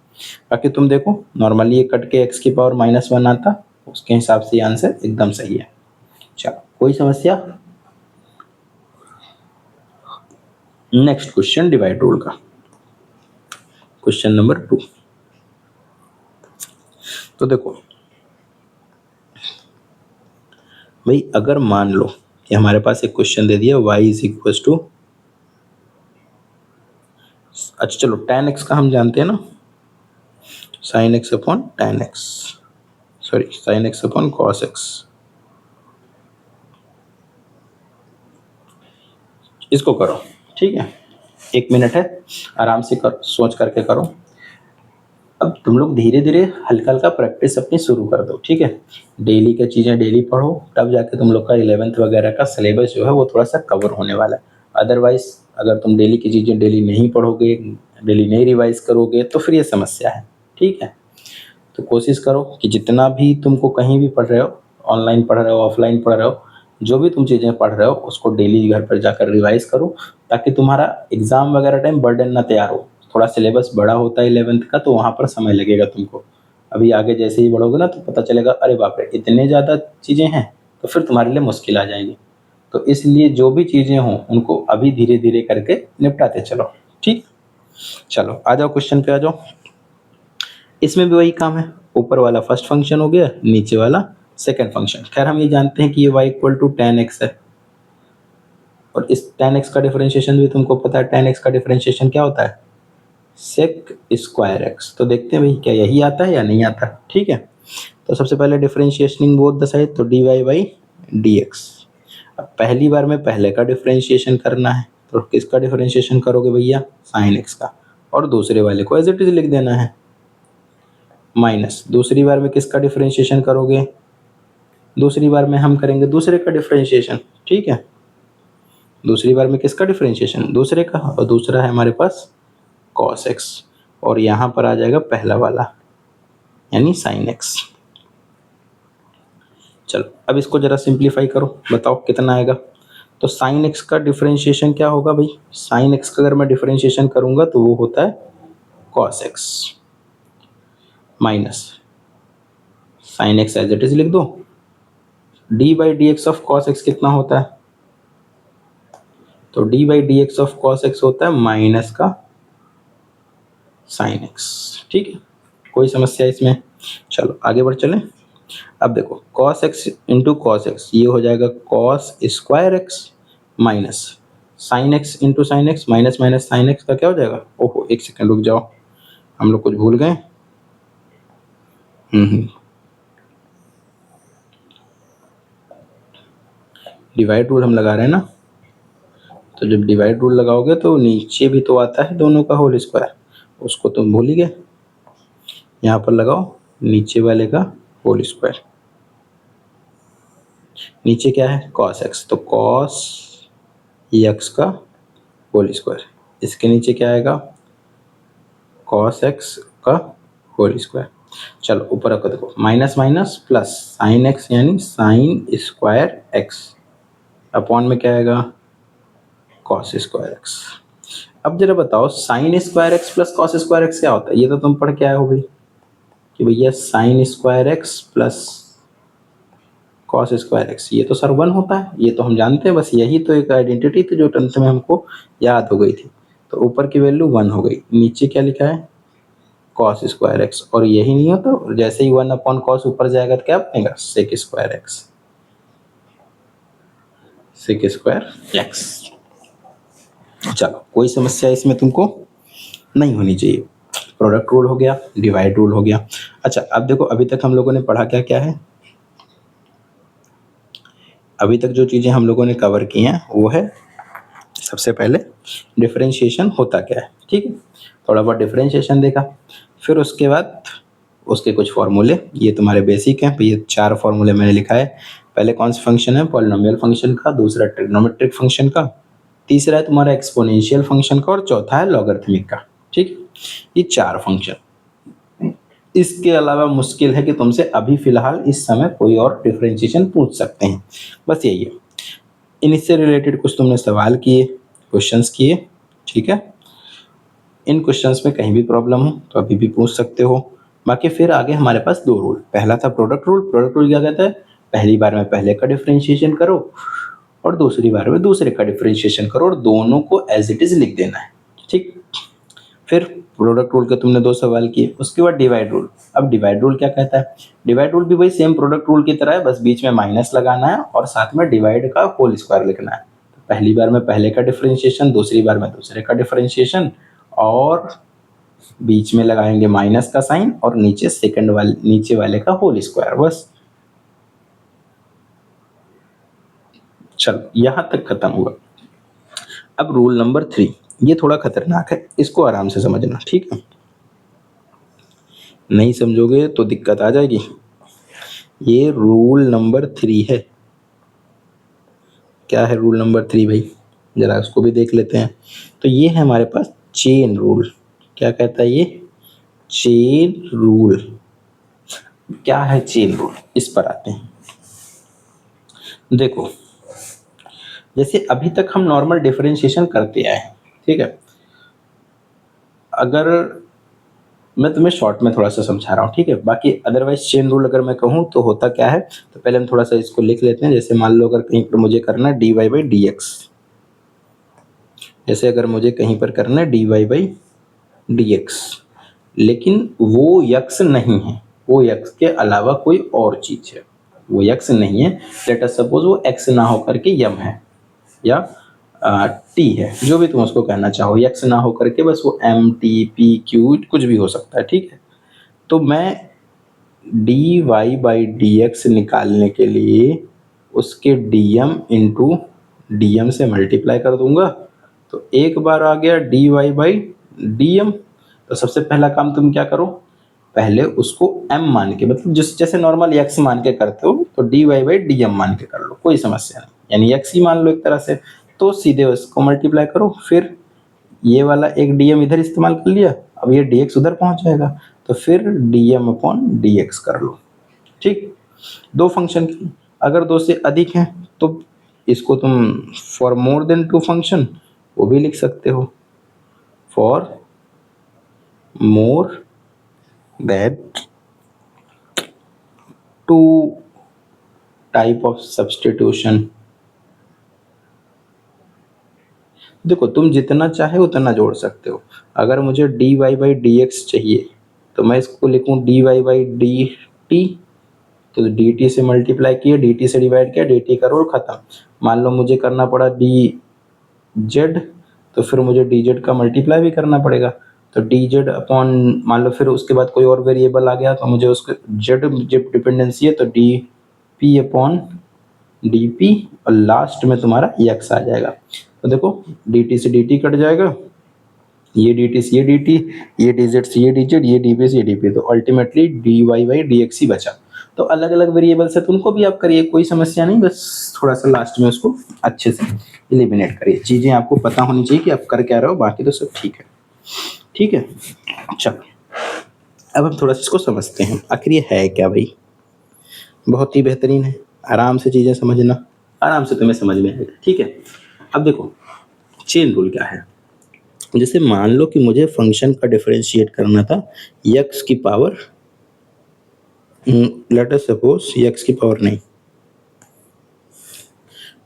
बाकी तुम देखो नॉर्मली ये कट के x की पावर -1 आता, उसके हिसाब से आंसर एकदम सही है। चलो, कोई समस्या? नेक्स्ट क्वेश्चन डिवाइड रूल का, क्वेश्चन नंबर 2। तो देखो भाई, अगर मान लो कि हमारे पास एक क्वेश्चन दे दिया y इज इक्वल टू, अच्छा चलो tan x का हम जानते हैं ना, sin x upon tan x, sorry sin x upon cos x, इसको करो। ठीक है, 1 मिनट है, आराम से करो, सोच करके करो। अब तुम लोग धीरे धीरे हल्का हल्का प्रैक्टिस अपनी शुरू कर दो। ठीक है, डेली की चीज़ें डेली पढ़ो, तब जाके तुम लोग का 11th वगैरह का सिलेबस जो है वो थोड़ा सा कवर होने वाला है। अदरवाइज अगर तुम डेली की चीज़ें डेली नहीं पढ़ोगे, डेली नहीं रिवाइज करोगे, तो फिर ये समस्या है। ठीक है, तो कोशिश करो कि जितना भी तुमको कहीं भी पढ़ रहे हो ऑनलाइन पढ़ रहे हो, ऑफलाइन पढ़ रहे हो, जो भी तुम चीज़ें पढ़ रहे हो उसको डेली घर पर जाकर रिवाइज करो, ताकि तुम्हारा एग्ज़ाम वगैरह टाइम बर्डन ना तैयार हो। थोड़ा सिलेबस बड़ा होता है 11th का, तो वहाँ पर समय लगेगा तुमको। अभी आगे जैसे ही बढ़ोगे ना तो पता चलेगा अरे बाप रे इतने ज़्यादा चीज़ें हैं, तो फिर तुम्हारे लिए मुश्किल आ जाएगी। तो इसलिए जो भी चीज़ें हों उनको अभी धीरे धीरे करके निपटाते चलो। ठीक, चलो आ जाओ क्वेश्चन पे आ जाओ। इसमें भी वही काम है, ऊपर वाला फर्स्ट फंक्शन हो गया, नीचे वाला सेकंड फंक्शन। खैर हम ये जानते हैं कि ये y equal to tan x है, और इस tan x का डिफरेंशिएशन भी तुमको पता है। tan x का डिफरेंशिएशन क्या होता है, sec स्क्वायर x। तो देखते हैं भाई क्या यही आता है या नहीं आता। ठीक है, तो सबसे पहले डिफरेंशिएशनिंग बोथ द साइड, तो dy बाई dx। अब पहली बार में पहले का डिफरेंशिएशन करना है, तो किसका डिफरेंशिएशन करोगे भैया, sin x का, और दूसरे वाले को एज इट इज लिख देना है, माइनस दूसरी बार में किसका डिफरेंशिएशन करोगे, दूसरी बार में हम करेंगे दूसरे का डिफरेंशिएशन। ठीक है, दूसरी बार में किसका डिफरेंशिएशन, दूसरे का, और दूसरा है हमारे पास cos x, और यहाँ पर आ जाएगा पहला वाला यानी sin x। चलो अब इसको जरा सिंप्लीफाई करो, बताओ कितना आएगा। तो sin x का डिफरेंशिएशन क्या होगा भाई, sin x का अगर मैं डिफरेंशिएशन करूँगा तो वो होता है cos x minus sin x as it is लिख दो, d by D x of cos x कितना होता है, तो d by D x of cos x होता है माइनस का sin x। ठीक है, कोई समस्या इसमें। चलो आगे बढ़ चलें। अब देखो cos x into cos x ये हो जाएगा cos square x minus sin x into sine x, minus minus sine x का क्या हो जाएगा, ओहो एक सेकंड रुक जाओ, हम लोग कुछ भूल गए। डिवाइड रूल हम लगा रहे हैं ना, तो जब डिवाइड रूल लगाओगे तो नीचे भी तो आता है दोनों का होल स्क्वायर, उसको तुम भूल ही गए। यहाँ पर लगाओ नीचे वाले का होल स्क्वायर, नीचे क्या है cos x, तो cos x का होल स्क्वायर, इसके नीचे क्या आएगा cos x का होल स्क्वायर। चलो ऊपर रखो, देखो minus minus plus sign x यानी साइन स्क्वायर x अपॉन में क्या आएगा cos स्क्वायर x। अब जरा बताओ sine square x plus cos square x क्या होता है, ये तो तुम पढ़ के आए हो भाई कि भैया sine square x plus cos square x ये तो सर 1 होता है, ये तो हम जानते हैं, बस यही तो एक आइडेंटिटी थी जो 10th में हमको याद हो गई थी। तो ऊपर की वैल्यू 1 हो गई, नीचे क्या लिखा है cos स्क्वायर x, और यही नहीं हो तो जैसे ही 1 अपॉन cos ऊपर जाएगा तो क्या बनेगा sec square x, sec square x। चलो कोई समस्या इसमें तुमको नहीं होनी चाहिए। प्रोडक्ट रूल हो गया, डिवाइड रूल हो गया। अच्छा अब देखो अभी तक हम लोगों ने पढ़ा क्या क्या है, अभी तक जो चीज़ें हम लोगों ने कवर की हैं वो है सबसे पहले डिफरेंशिएशन होता क्या है। ठीक है, थोड़ा बहुत डिफरेंशिएशन देखा, फिर उसके बाद उसके कुछ फार्मूले, ये तुम्हारे बेसिक हैं, ये 4 फार्मूले मैंने लिखा है। पहले कौन सा फंक्शन है, पॉलिनोमियल फंक्शन का, दूसरा ट्रिग्नोमेट्रिक फंक्शन का, तीसरा है तुम्हारा एक्सपोनेंशियल फंक्शन का, और चौथा है लॉगरिथमिक का। ठीक, ये 4 फंक्शन। इसके अलावा मुश्किल है कि तुमसे अभी फिलहाल इस समय कोई और डिफरेंशिएशन पूछ सकते हैं, बस यही है। इनसे रिलेटेड कुछ तुमने सवाल किए, क्वेश्चंस किए, ठीक है। इन क्वेश्चंस में कहीं भी प्रॉब्लम हो तो अभी भी पूछ सकते हो। बाकी फिर आगे हमारे पास 2 रूल, पहला था प्रोडक्ट रूल। प्रोडक्ट रूल क्या कहता है, पहली बार में पहले का डिफरेंशिएशन करो और दूसरी बार में दूसरे का डिफरेंशिएशन करो, और दोनों को एज इट इज लिख देना है। ठीक, फिर प्रोडक्ट रूल के तुमने 2 सवाल किए। उसके बाद डिवाइड रूल। अब डिवाइड रूल क्या कहता है, डिवाइड रूल भी वही सेम प्रोडक्ट रूल की तरह है, बस बीच में माइनस लगाना है और साथ में डिवाइड का होल स्क्वायर लिखना है। तो पहली बार में पहले का डिफरेंशिएशन, दूसरी बार में दूसरे का डिफरेंशिएशन, और बीच में लगाएंगे माइनस का साइन, और नीचे सेकंड वाले नीचे वाले का होल स्क्वायर, बस। चलो यहां तक खत्म हुआ। अब रूल नंबर 3, ये थोड़ा खतरनाक है, इसको आराम से समझना, ठीक है। नहीं समझोगे तो दिक्कत आ जाएगी। ये रूल नंबर 3 है। क्या है रूल नंबर 3 भाई, जरा उसको भी देख लेते हैं। तो ये है हमारे पास चेन रूल। क्या कहता है ये, चेन रूल। क्या है चेन रूल, इस पर आते हैं। देखो, जैसे अभी तक हम नॉर्मल डिफरेंशिएशन करते आए हैं, ठीक है। अगर मैं तुम्हें शॉर्ट में थोड़ा सा समझा रहा हूँ, ठीक है। बाकी अदरवाइज चेन रूल अगर मैं कहूँ तो होता क्या है, तो पहले हम थोड़ा सा इसको लिख लेते हैं। जैसे मान लो अगर कहीं पर मुझे करना है d Y by D x, जैसे अगर मुझे कहीं पर करना है d Y by D x, लेकिन वो यक्स नहीं है, वो यक्स के अलावा कोई और चीज है, वो यक्स नहीं है। लेट अस सपोज वो एक्स ना होकर के यम है या टी है, जो भी तुम उसको कहना चाहो, यक्स ना होकर के बस वो एम टी पी क्यू कुछ भी हो सकता है, ठीक है। तो मैं d Y by D x निकालने के लिए उसके d m into d m से मल्टीप्लाई कर दूंगा, तो एक बार आ गया d Y by d m. तो सबसे पहला काम तुम क्या करो, पहले उसको m मान के, मतलब जिस जैसे नॉर्मल x मान के करते हो, तो d Y by d m मान के कर लो, कोई समस्या नहीं, यानी x ही मान लो एक तरह से। तो सीधे उसको मल्टीप्लाई करो, फिर ये वाला एक dm इधर इस्तेमाल कर लिया, अब ये dx उधर पहुंच जाएगा, तो फिर dm अपॉन dx कर लो, ठीक। दो फंक्शन की, अगर दो से अधिक हैं तो इसको तुम for more than two function वो भी लिख सकते हो, for more that two type of substitution. देखो, तुम जितना चाहे उतना जोड़ सकते हो। अगर मुझे d Y by D x चाहिए तो मैं इसको लिखूं d Y by d t, तो डी टी से मल्टीप्लाई किया, डी टी से डिवाइड किया, डी टी का रूल खत्म। मान लो मुझे करना पड़ा डी जेड, तो फिर मुझे डी जेड का मल्टीप्लाई भी करना पड़ेगा, तो डी जेड अपॉन, मान लो फिर उसके बाद कोई और वेरिएबल आ गया तो मुझे उसके जेड जब डिपेंडेंसी है तो D P upon D P, और लास्ट में तुम्हारा एक्स आ जाएगा। तो देखो, डी टी से डी टी कट जाएगा, ये डी टी से ये डी टी, ये डी जेड से ये डी जेड, ये डी पी से ये डी पी, तो ultimately D Y by D X ही बचा। तो अलग अलग वेरिएबल से तुमको भी आप करिए, कोई समस्या नहीं, बस थोड़ा सा लास्ट में उसको अच्छे से एलिमिनेट करिए। चीज़ें आपको पता होनी चाहिए कि आप कर क्या रहे हो, बाकी तो सब ठीक है, ठीक है। चलो, अब हम थोड़ा सा इसको समझते हैं, आखिर ये है क्या भाई। बहुत ही बेहतरीन है, आराम से चीज़ें समझना, आराम से तुम्हें समझ में आएगा, ठीक है। अब देखो, चेन रूल क्या है। जैसे मान लो कि मुझे फंक्शन का डिफरेंशिएट करना था x की power, let us suppose x की पावर नहीं,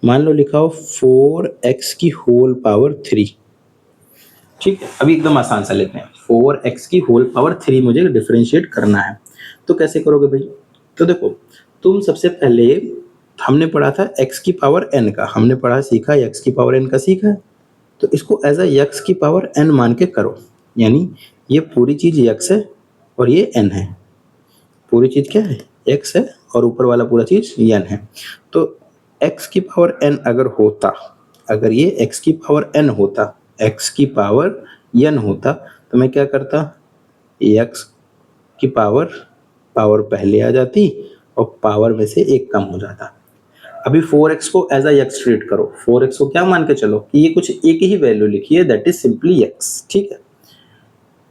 मान लो लिखा हो 4x की होल पावर 3, ठीक है। अभी एकदम आसान सा लेते हैं, 4x की होल पावर 3 मुझे डिफरेंशिएट करना है, तो कैसे करोगे भाई। तो देखो, तुम सबसे पहले, हमने पढ़ा था x की पावर n का, हमने पढ़ा सीखा x की पावर n का सीखा, तो इसको एज अ x की पावर n मान के करो, यानी ये पूरी चीज x है और ये n है, पूरी चीज क्या है, x है, और ऊपर वाला पूरा चीज n है। तो x की पावर n अगर होता, अगर ये x की पावर n होता, x की पावर n होता, तो मैं क्या करता, x की पावर, पावर पहले आ जाती और पावर में से एक कम हो जाता। अभी 4x को एज अ x ट्रीट करो, 4x को क्या मान के चलो कि ये कुछ एक ही वैल्यू लिखी है, दैट इज सिंपली x, ठीक है।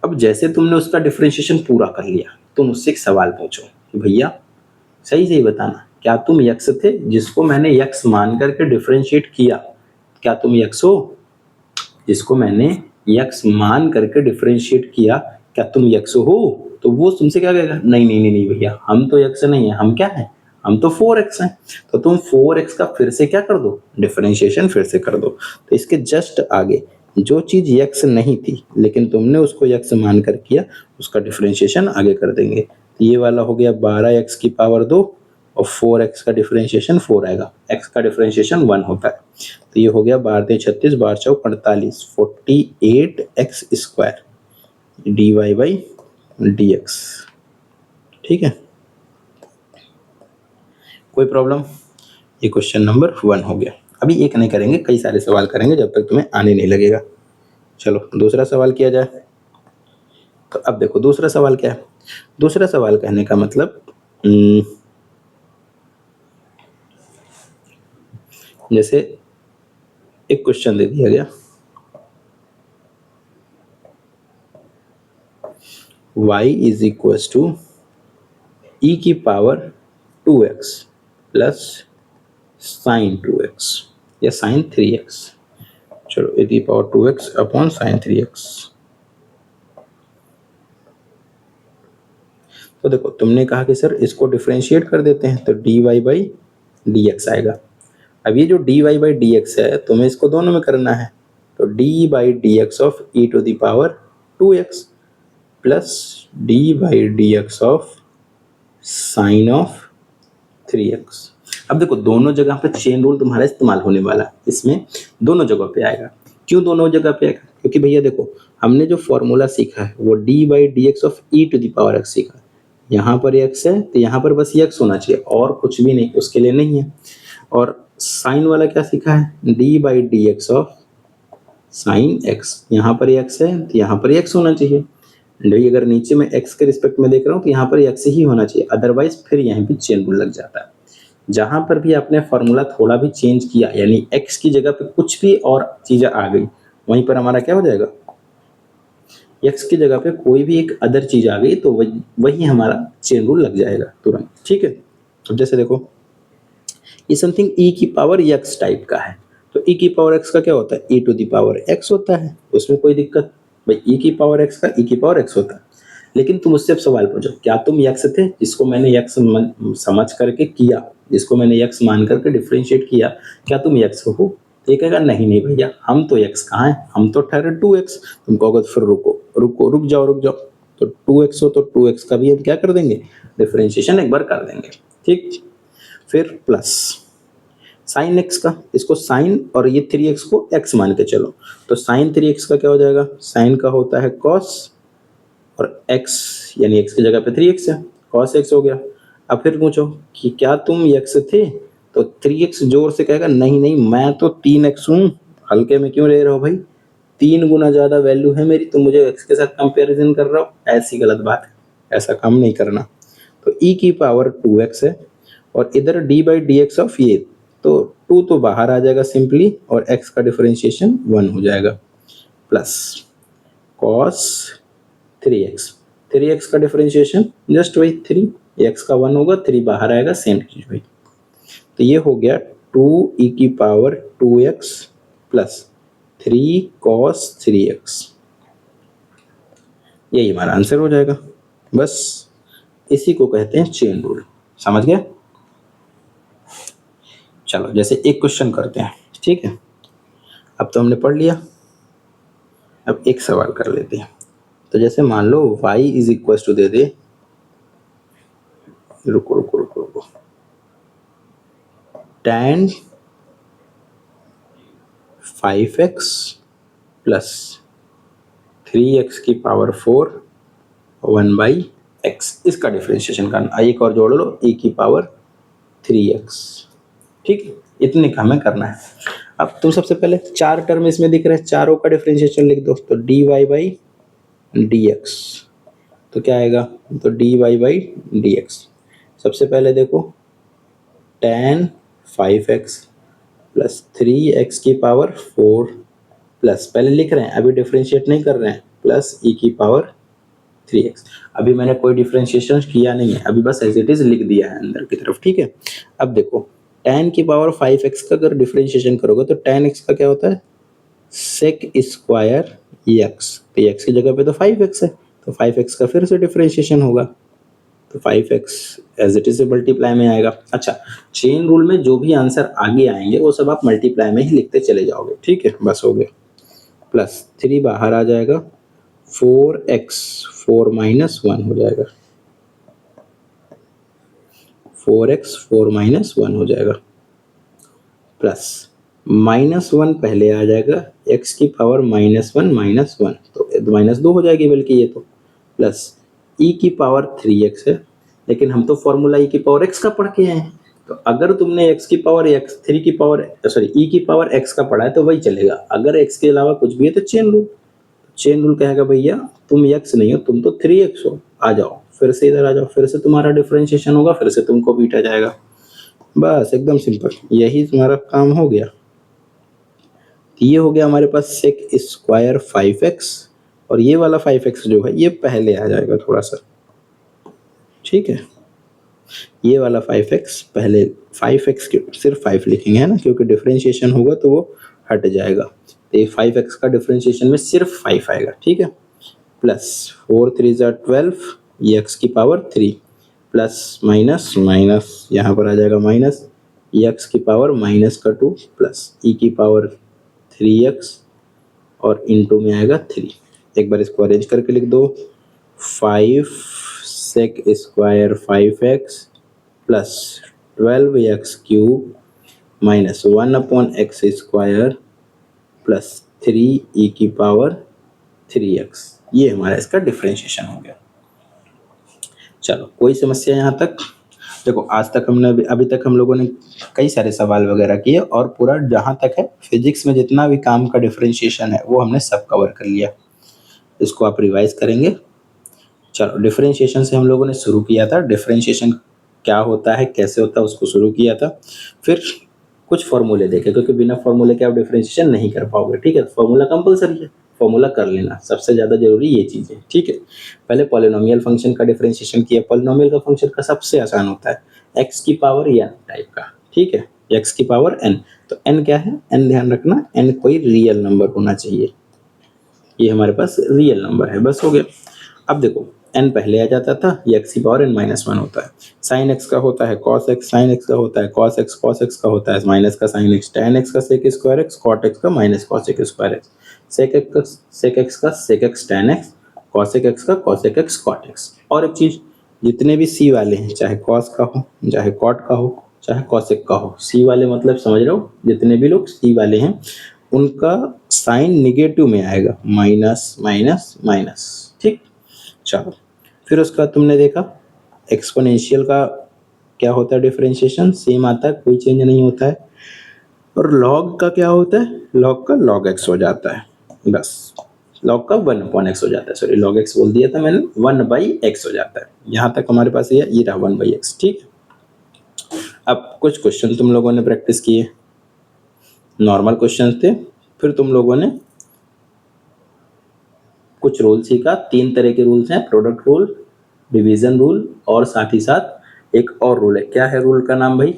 अब जैसे तुमने उसका डिफरेंशिएशन पूरा कर लिया, तुम मुझसे एक सवाल पूछो कि भैया सही सही बताना, क्या तुम यक्स थे जिसको मैंने यक्स मान करके डिफरेंशिएट किया, क्या तुम यक्स हो जिसको मैंने यक्स मान करके डिफरेंशिएट किया, क्या तुम यक्स हो। तो वो तुमसे क्या कहेगा, नहीं नहीं नहीं नहीं भैया, हम तो यक्स नहीं है, हम क्या है, हम तो 4x हैं। तो तुम 4x का फिर से क्या कर दो, डिफरेंशिएशन फिर से कर दो। तो इसके जस्ट आगे जो चीज यक्स नहीं थी लेकिन तुमने उसको यक्स मान कर किया, उसका डिफरेंशिएशन आगे कर देंगे। तो ये वाला हो गया 12x की पावर 2, और 4x का डिफरेंशिएशन 4 आएगा, x का डिफरेंशिएशन 1 होता है। तो ये हो गया 12 36 12 चौक 48, 48x square d Y by D x, ठीक है। कोई प्रॉब्लम, ये क्वेश्चन नंबर 1 हो गया। अभी एक नहीं करेंगे, कई सारे सवाल करेंगे जब तक तुम्हें आने नहीं लगेगा। चलो दूसरा सवाल किया जाए। तो अब देखो दूसरा सवाल क्या है, दूसरा सवाल कहने का मतलब, जैसे एक क्वेश्चन दे दिया गया, y is equal to e की power 2x plus sine 2x या साइन 3x। चलो ए की power 2x upon sine 3x। तो देखो तुमने कहा कि सर इसको डिफरेंशिएट कर देते हैं, तो dy बाई dx आएगा। अब ये जो dy बाई dx है तुम्हें इसको दोनों में करना है, तो d by dx of e to the power 2x plus d by dx of sine of 3x। अब देखो दोनों जगह पे चेन रूल तुम्हारा इस्तेमाल होने वाला है, इसमें दोनों जगह पे आएगा। क्यों दोनों जगह पे आएगा? क्योंकि भैया देखो हमने जो फॉर्मूला सीखा है वो d by dx of e to the power x सीखा है। यहाँ पर x है तो यहाँ पर बस x होना चाहिए और कुछ भी नहीं, उसके लिए नहीं है। और साइन वाला क्या सीखा है? d by dx of sign x। यहाँ पर x है तो यहाँ पर x होना चाहिए। भाई अगर नीचे में x के रिस्पेक्ट में देख रहा हूँ तो यहाँ पर x ही होना चाहिए, अदरवाइज फिर यहाँ भी चेन रूल लग जाता है। जहां पर भी आपने फॉर्मूला थोड़ा भी चेंज किया यानी x की जगह पे कुछ भी और चीजें आ गई, वहीं पर हमारा क्या हो जाएगा? x की जगह पे कोई भी एक अदर चीज आ गई तो वही हमारा चेन रूल लग जाएगा तुरंत। ठीक है, अब जैसे देखो ये समथिंग e की पावर x टाइप का है, तो e की पावर x का क्या होता है? e to the power x होता है, उसमें कोई दिक्कत भाई। e की पावर x का e की पावर x होता है। लेकिन तुम उससे अब सवाल पूछो, क्या तुम x थे जिसको मैंने x समझ करके किया, जिसको मैंने x मान करके डिफरेंशिएट किया, क्या तुम x हो? तो ये कहेगा नहीं नहीं भैया हम तो x कहाँ हैं, हम तो ठहरे 2x। तुम कहोगे फिर रुक जाओ, तो 2x हो तो 2x का भी हम क्या कर देंगे? डिफरेंशिएशन एक बार कर देंगे। ठीक, फिर प्लस साइन x का, इसको साइन और ये 3x को x मान के चलो, तो साइन 3x का क्या हो जाएगा? साइन का होता है cos और x यानी x की जगह पे 3x है, cos x हो गया। अब फिर पूछो कि क्या तुम x थे, तो 3x जोर से कहेगा नहीं नहीं मैं तो 3x हूँ। हल्के में क्यों ले रहे हो भाई? 3 गुना ज़्यादा वैल्यू है मेरी, तुम मुझे x के साथ कंपैरिजन कर रहे हो, ऐसी गलत बात है, ऐसा काम नहीं करना। तो e की पावर 2x है और इधर d by D x of ये, तो 2 तो बाहर आ जाएगा सिंपली और x का डिफरेंशिएशन 1 हो जाएगा प्लस cos 3x। 3x का डिफरेंशिएशन जस्ट वही 3, x का 1 होगा, 3 बाहर आएगा, सेम चीज वही। तो ये हो गया 2e की power 2x plus 3 cos 3x। यही हमारा आंसर हो जाएगा। बस इसी को कहते हैं चेन रूल। समझ गया? चलो जैसे एक क्वेश्चन करते हैं, ठीक है? अब तो हमने पढ़ लिया, अब एक सवाल कर लेते हैं। तो जैसे मान लो y इज इक्वल टू दे दे, रुको tan 5x प्लस 3x की पावर 4 1 बाई x, इसका डिफरेंशिएशन करना। एक और जोड़ लो e की पावर 3x। ठीक है, इतने का हमें करना है। अब तुम सबसे पहले 4 टर्म इसमें दिख रहे हैं, चारों का डिफरेंशिएशन लिख दो, तो dy बाई dx, तो क्या आएगा? तो dy बाई dx। सबसे पहले देखो tan 5x प्लस 3x की पावर 4 प्लस, पहले लिख रहे हैं अभी डिफरेंशिएट नहीं कर रहे हैं, प्लस e की पावर 3x। अभी मैंने कोई डिफरेंशिएशन किया नहीं है, अभी बस एज इट इज लिख दिया है अंदर की तरफ। ठीक है, अब देखो tan की पावर 5x का अगर डिफरेंशिएशन करोगे तो tan x का क्या होता है? sec स्क्वायर x, तो x की जगह पे तो 5x है, तो 5x का फिर से डिफरेंशिएशन होगा, तो 5x as it is multiply में आएगा। अच्छा, चेन रूल में जो भी आंसर आगे आएंगे वो सब आप मल्टीप्लाई में ही लिखते चले जाओगे। ठीक है, बस हो गया। प्लस 3 बाहर आ जाएगा, 4x 4 माइनस 1 हो जाएगा, 4x 4 माइनस 1 हो जाएगा, प्लस -1 पहले आ जाएगा, x की पावर -1 -1 तो -2 हो जाएगी बल्कि ये तो, प्लस e की पावर 3x है, लेकिन हम तो फॉर्मूला e की पावर x का पढ़ के आए हैं, तो अगर तुमने x की पावर x 3 की पावर सॉरी e की पावर x का पढ़ा है तो वही चलेगा। अगर x के अलावा कुछ भी है तो चेन रूल कहेगा भैया तुम x नहीं हो, तुम तो 3x हो, आ जाओ फिर से इधर आ जाओ, फिर से तुम्हारा डिफरेंशिएशन होगा, फिर से तुमको बीटा जाएगा। बस एकदम सिंपल, यही तुम्हारा काम हो गया। ये हो गया हमारे पास सेक स्क्वायर 5x, और ये वाला 5x जो है ये पहले आ जाएगा थोड़ा सा। ठीक है, ये वाला 5x पहले 5x के सिर्फ 5 लिखेंगे है ना, क्योंकि डिफरेंशिएशन होगा तो वो हट जाएगा। तो ये 5x का डिफरेंशिएशन में सिर्फ 5 आएगा, ठीक है। प्लस 4 3 ज़ा 12, ये x की पावर 3 प्लस माइनस माइनस यहाँ पर आ जाएगा माइनस, x की पावर माइनस का 2 प्लस e की पावर 3x और इंटू में आएगा 3। एक बार इसको अरेंज करके लिख दो, 5 sec square 5x plus 12x cube minus 1/x square plus 3e की पावर 3x। ये हमारा इसका डिफरेंशिएशन हो गया। चलो कोई समस्या यहाँ तक? देखो आज तक हमने अभी तक हम लोगों ने कई सारे सवाल वगैरह किए और पूरा जहाँ तक है फिजिक्स में जितना भी काम का डिफरेंशिएशन है वो हमने सब कवर कर लिया। इसको आप रिवाइज करेंगे। चलो डिफरेंशिएशन से हम लोगों ने शुरू किया था, डिफरेंशिएशन क्या होता है कैसे होता है उसको शुरू किया था। फिर कुछ फॉर्मूले देखे, क्योंकि बिना फॉर्मूले के आप डिफरेंशिएशन नहीं कर पाओगे, ठीक है। फॉर्मूला कंपलसरी है, फॉर्मूला कर लेना सबसे ज़्यादा जरूरी ये चीज़ है, ठीक है। पहले पॉलिनोमियल फंक्शन का डिफरेंशिएशन किया। पॉलिनोमियल का फंक्शन का सबसे आसान होता है एक्स की पावर n टाइप का, ठीक है, एक्स की पावर n। तो n क्या है, n ध्यान रखना n कोई रियल नंबर होना चाहिए। ये हमारे पास रियल नंबर है, बस हो गया। अब देखो n पहले आ जाता था, ये x की पावर n-1 होता है। साइन x का होता है cos x, साइन x का होता है cos x, cos x का होता है माइनस का साइन x, tan x का sec square x, cot x का minus cos square x, sec x का sec x tan x, cos x का cos x cot x। और एक चीज, जितने भी c वाले हैं, चाहे cos का हो, चाहे cot का हो, चाहे cos का हो, c वाले मतलब समझ रहे हो, जितने भी लोग c वाले हैं उनका साइन निगेटिव में आएगा, माइनस माइनस माइनस, ठीक। चलो फिर उसका तुमने देखा एक्सपोनेंशियल का क्या होता है डिफरेंशिएशन, सेम आता है, कोई चेंज नहीं होता है। और लॉग का क्या होता है, लॉग का log x हो जाता है, बस लॉग का 1/x हो जाता है, सॉरी log x बोल दिया था मैंने, 1/x हो जाता है। यहाँ तक हमारे पास ये रहा 1/x, ठीक। अब कुछ क्वेश्चन तुम लोगों ने प्रैक्टिस किए, नॉर्मल क्वेश्चन थे। फिर तुम लोगों ने कुछ रूल सीखा, 3 तरह के रूल्स हैं, प्रोडक्ट रूल, डिवीजन रूल और साथ ही साथ एक और रूल है। क्या है रूल का नाम भाई?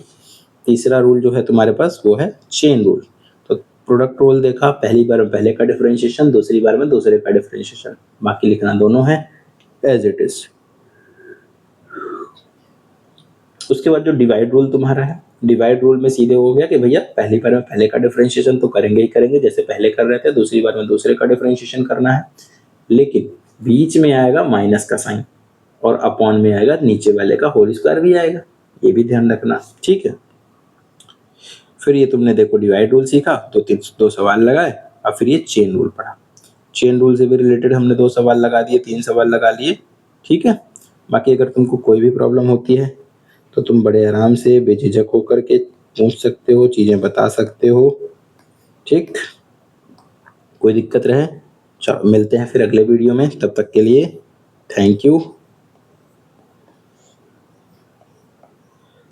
तीसरा रूल जो है तुम्हारे पास वो है चेन रूल। तो प्रोडक्ट रूल देखा, पहली बार में पहले का डिफरेंशिएशन, दूसरी बार में दूसरे का डिफरेंशिएशन, बाकी लिखना दोनों है एज इट इज। उसके बाद जो डिवाइड रूल तुम्हारा है, डिवाइड रूल में सीधे हो गया कि भैया पहली बार में पहले का डिफरेंशिएशन तो करेंगे ही करेंगे जैसे पहले कर रहे थे, दूसरी बार में दूसरे का डिफरेंशिएशन करना है, लेकिन बीच में आएगा माइनस का साइन और अपॉन में आएगा नीचे वाले का होल स्क्वायर भी आएगा, ये भी ध्यान रखना, ठीक है। फिर ये तुमने देखो डिवाइड रूल सीखा तो 2 सवाल लगाए। अब फिर ये चेन रूल पढ़ा, चेन रूल से भी रिलेटेड हमने 2 सवाल लगा दिए, 3 सवाल लगा लिए, ठीक है। बाकी अगर तुमको कोई भी प्रॉब्लम होती है तो तुम बड़े आराम से बेझिझक होकर के पूछ सकते हो, चीज़ें बता सकते हो, ठीक। कोई दिक्कत रहे, चलो मिलते हैं फिर अगले वीडियो में, तब तक के लिए थैंक यू।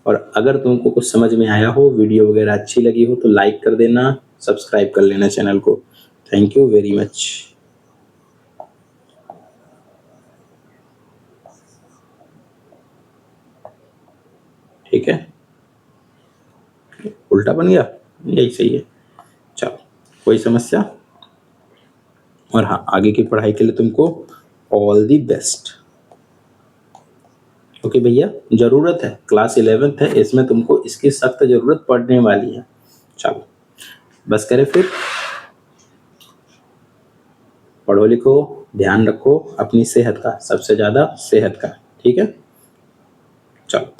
और अगर तुमको कुछ समझ में आया हो, वीडियो वगैरह अच्छी लगी हो तो लाइक कर देना, सब्सक्राइब कर लेना चैनल को। Thank you very much. ठीक है, उल्टा बन गया, यही सही है। चलो कोई समस्या? और हाँ, आगे की पढ़ाई के लिए तुमको ऑल दी बेस्ट। ओके भैया, जरूरत है, क्लास 11th है, इसमें तुमको इसकी सख्त जरूरत पड़ने वाली है। चलो बस करें फिर, पढ़ो लिखो, ध्यान रखो अपनी सेहत का, सबसे ज्यादा सेहत का, ठीक है। चलो।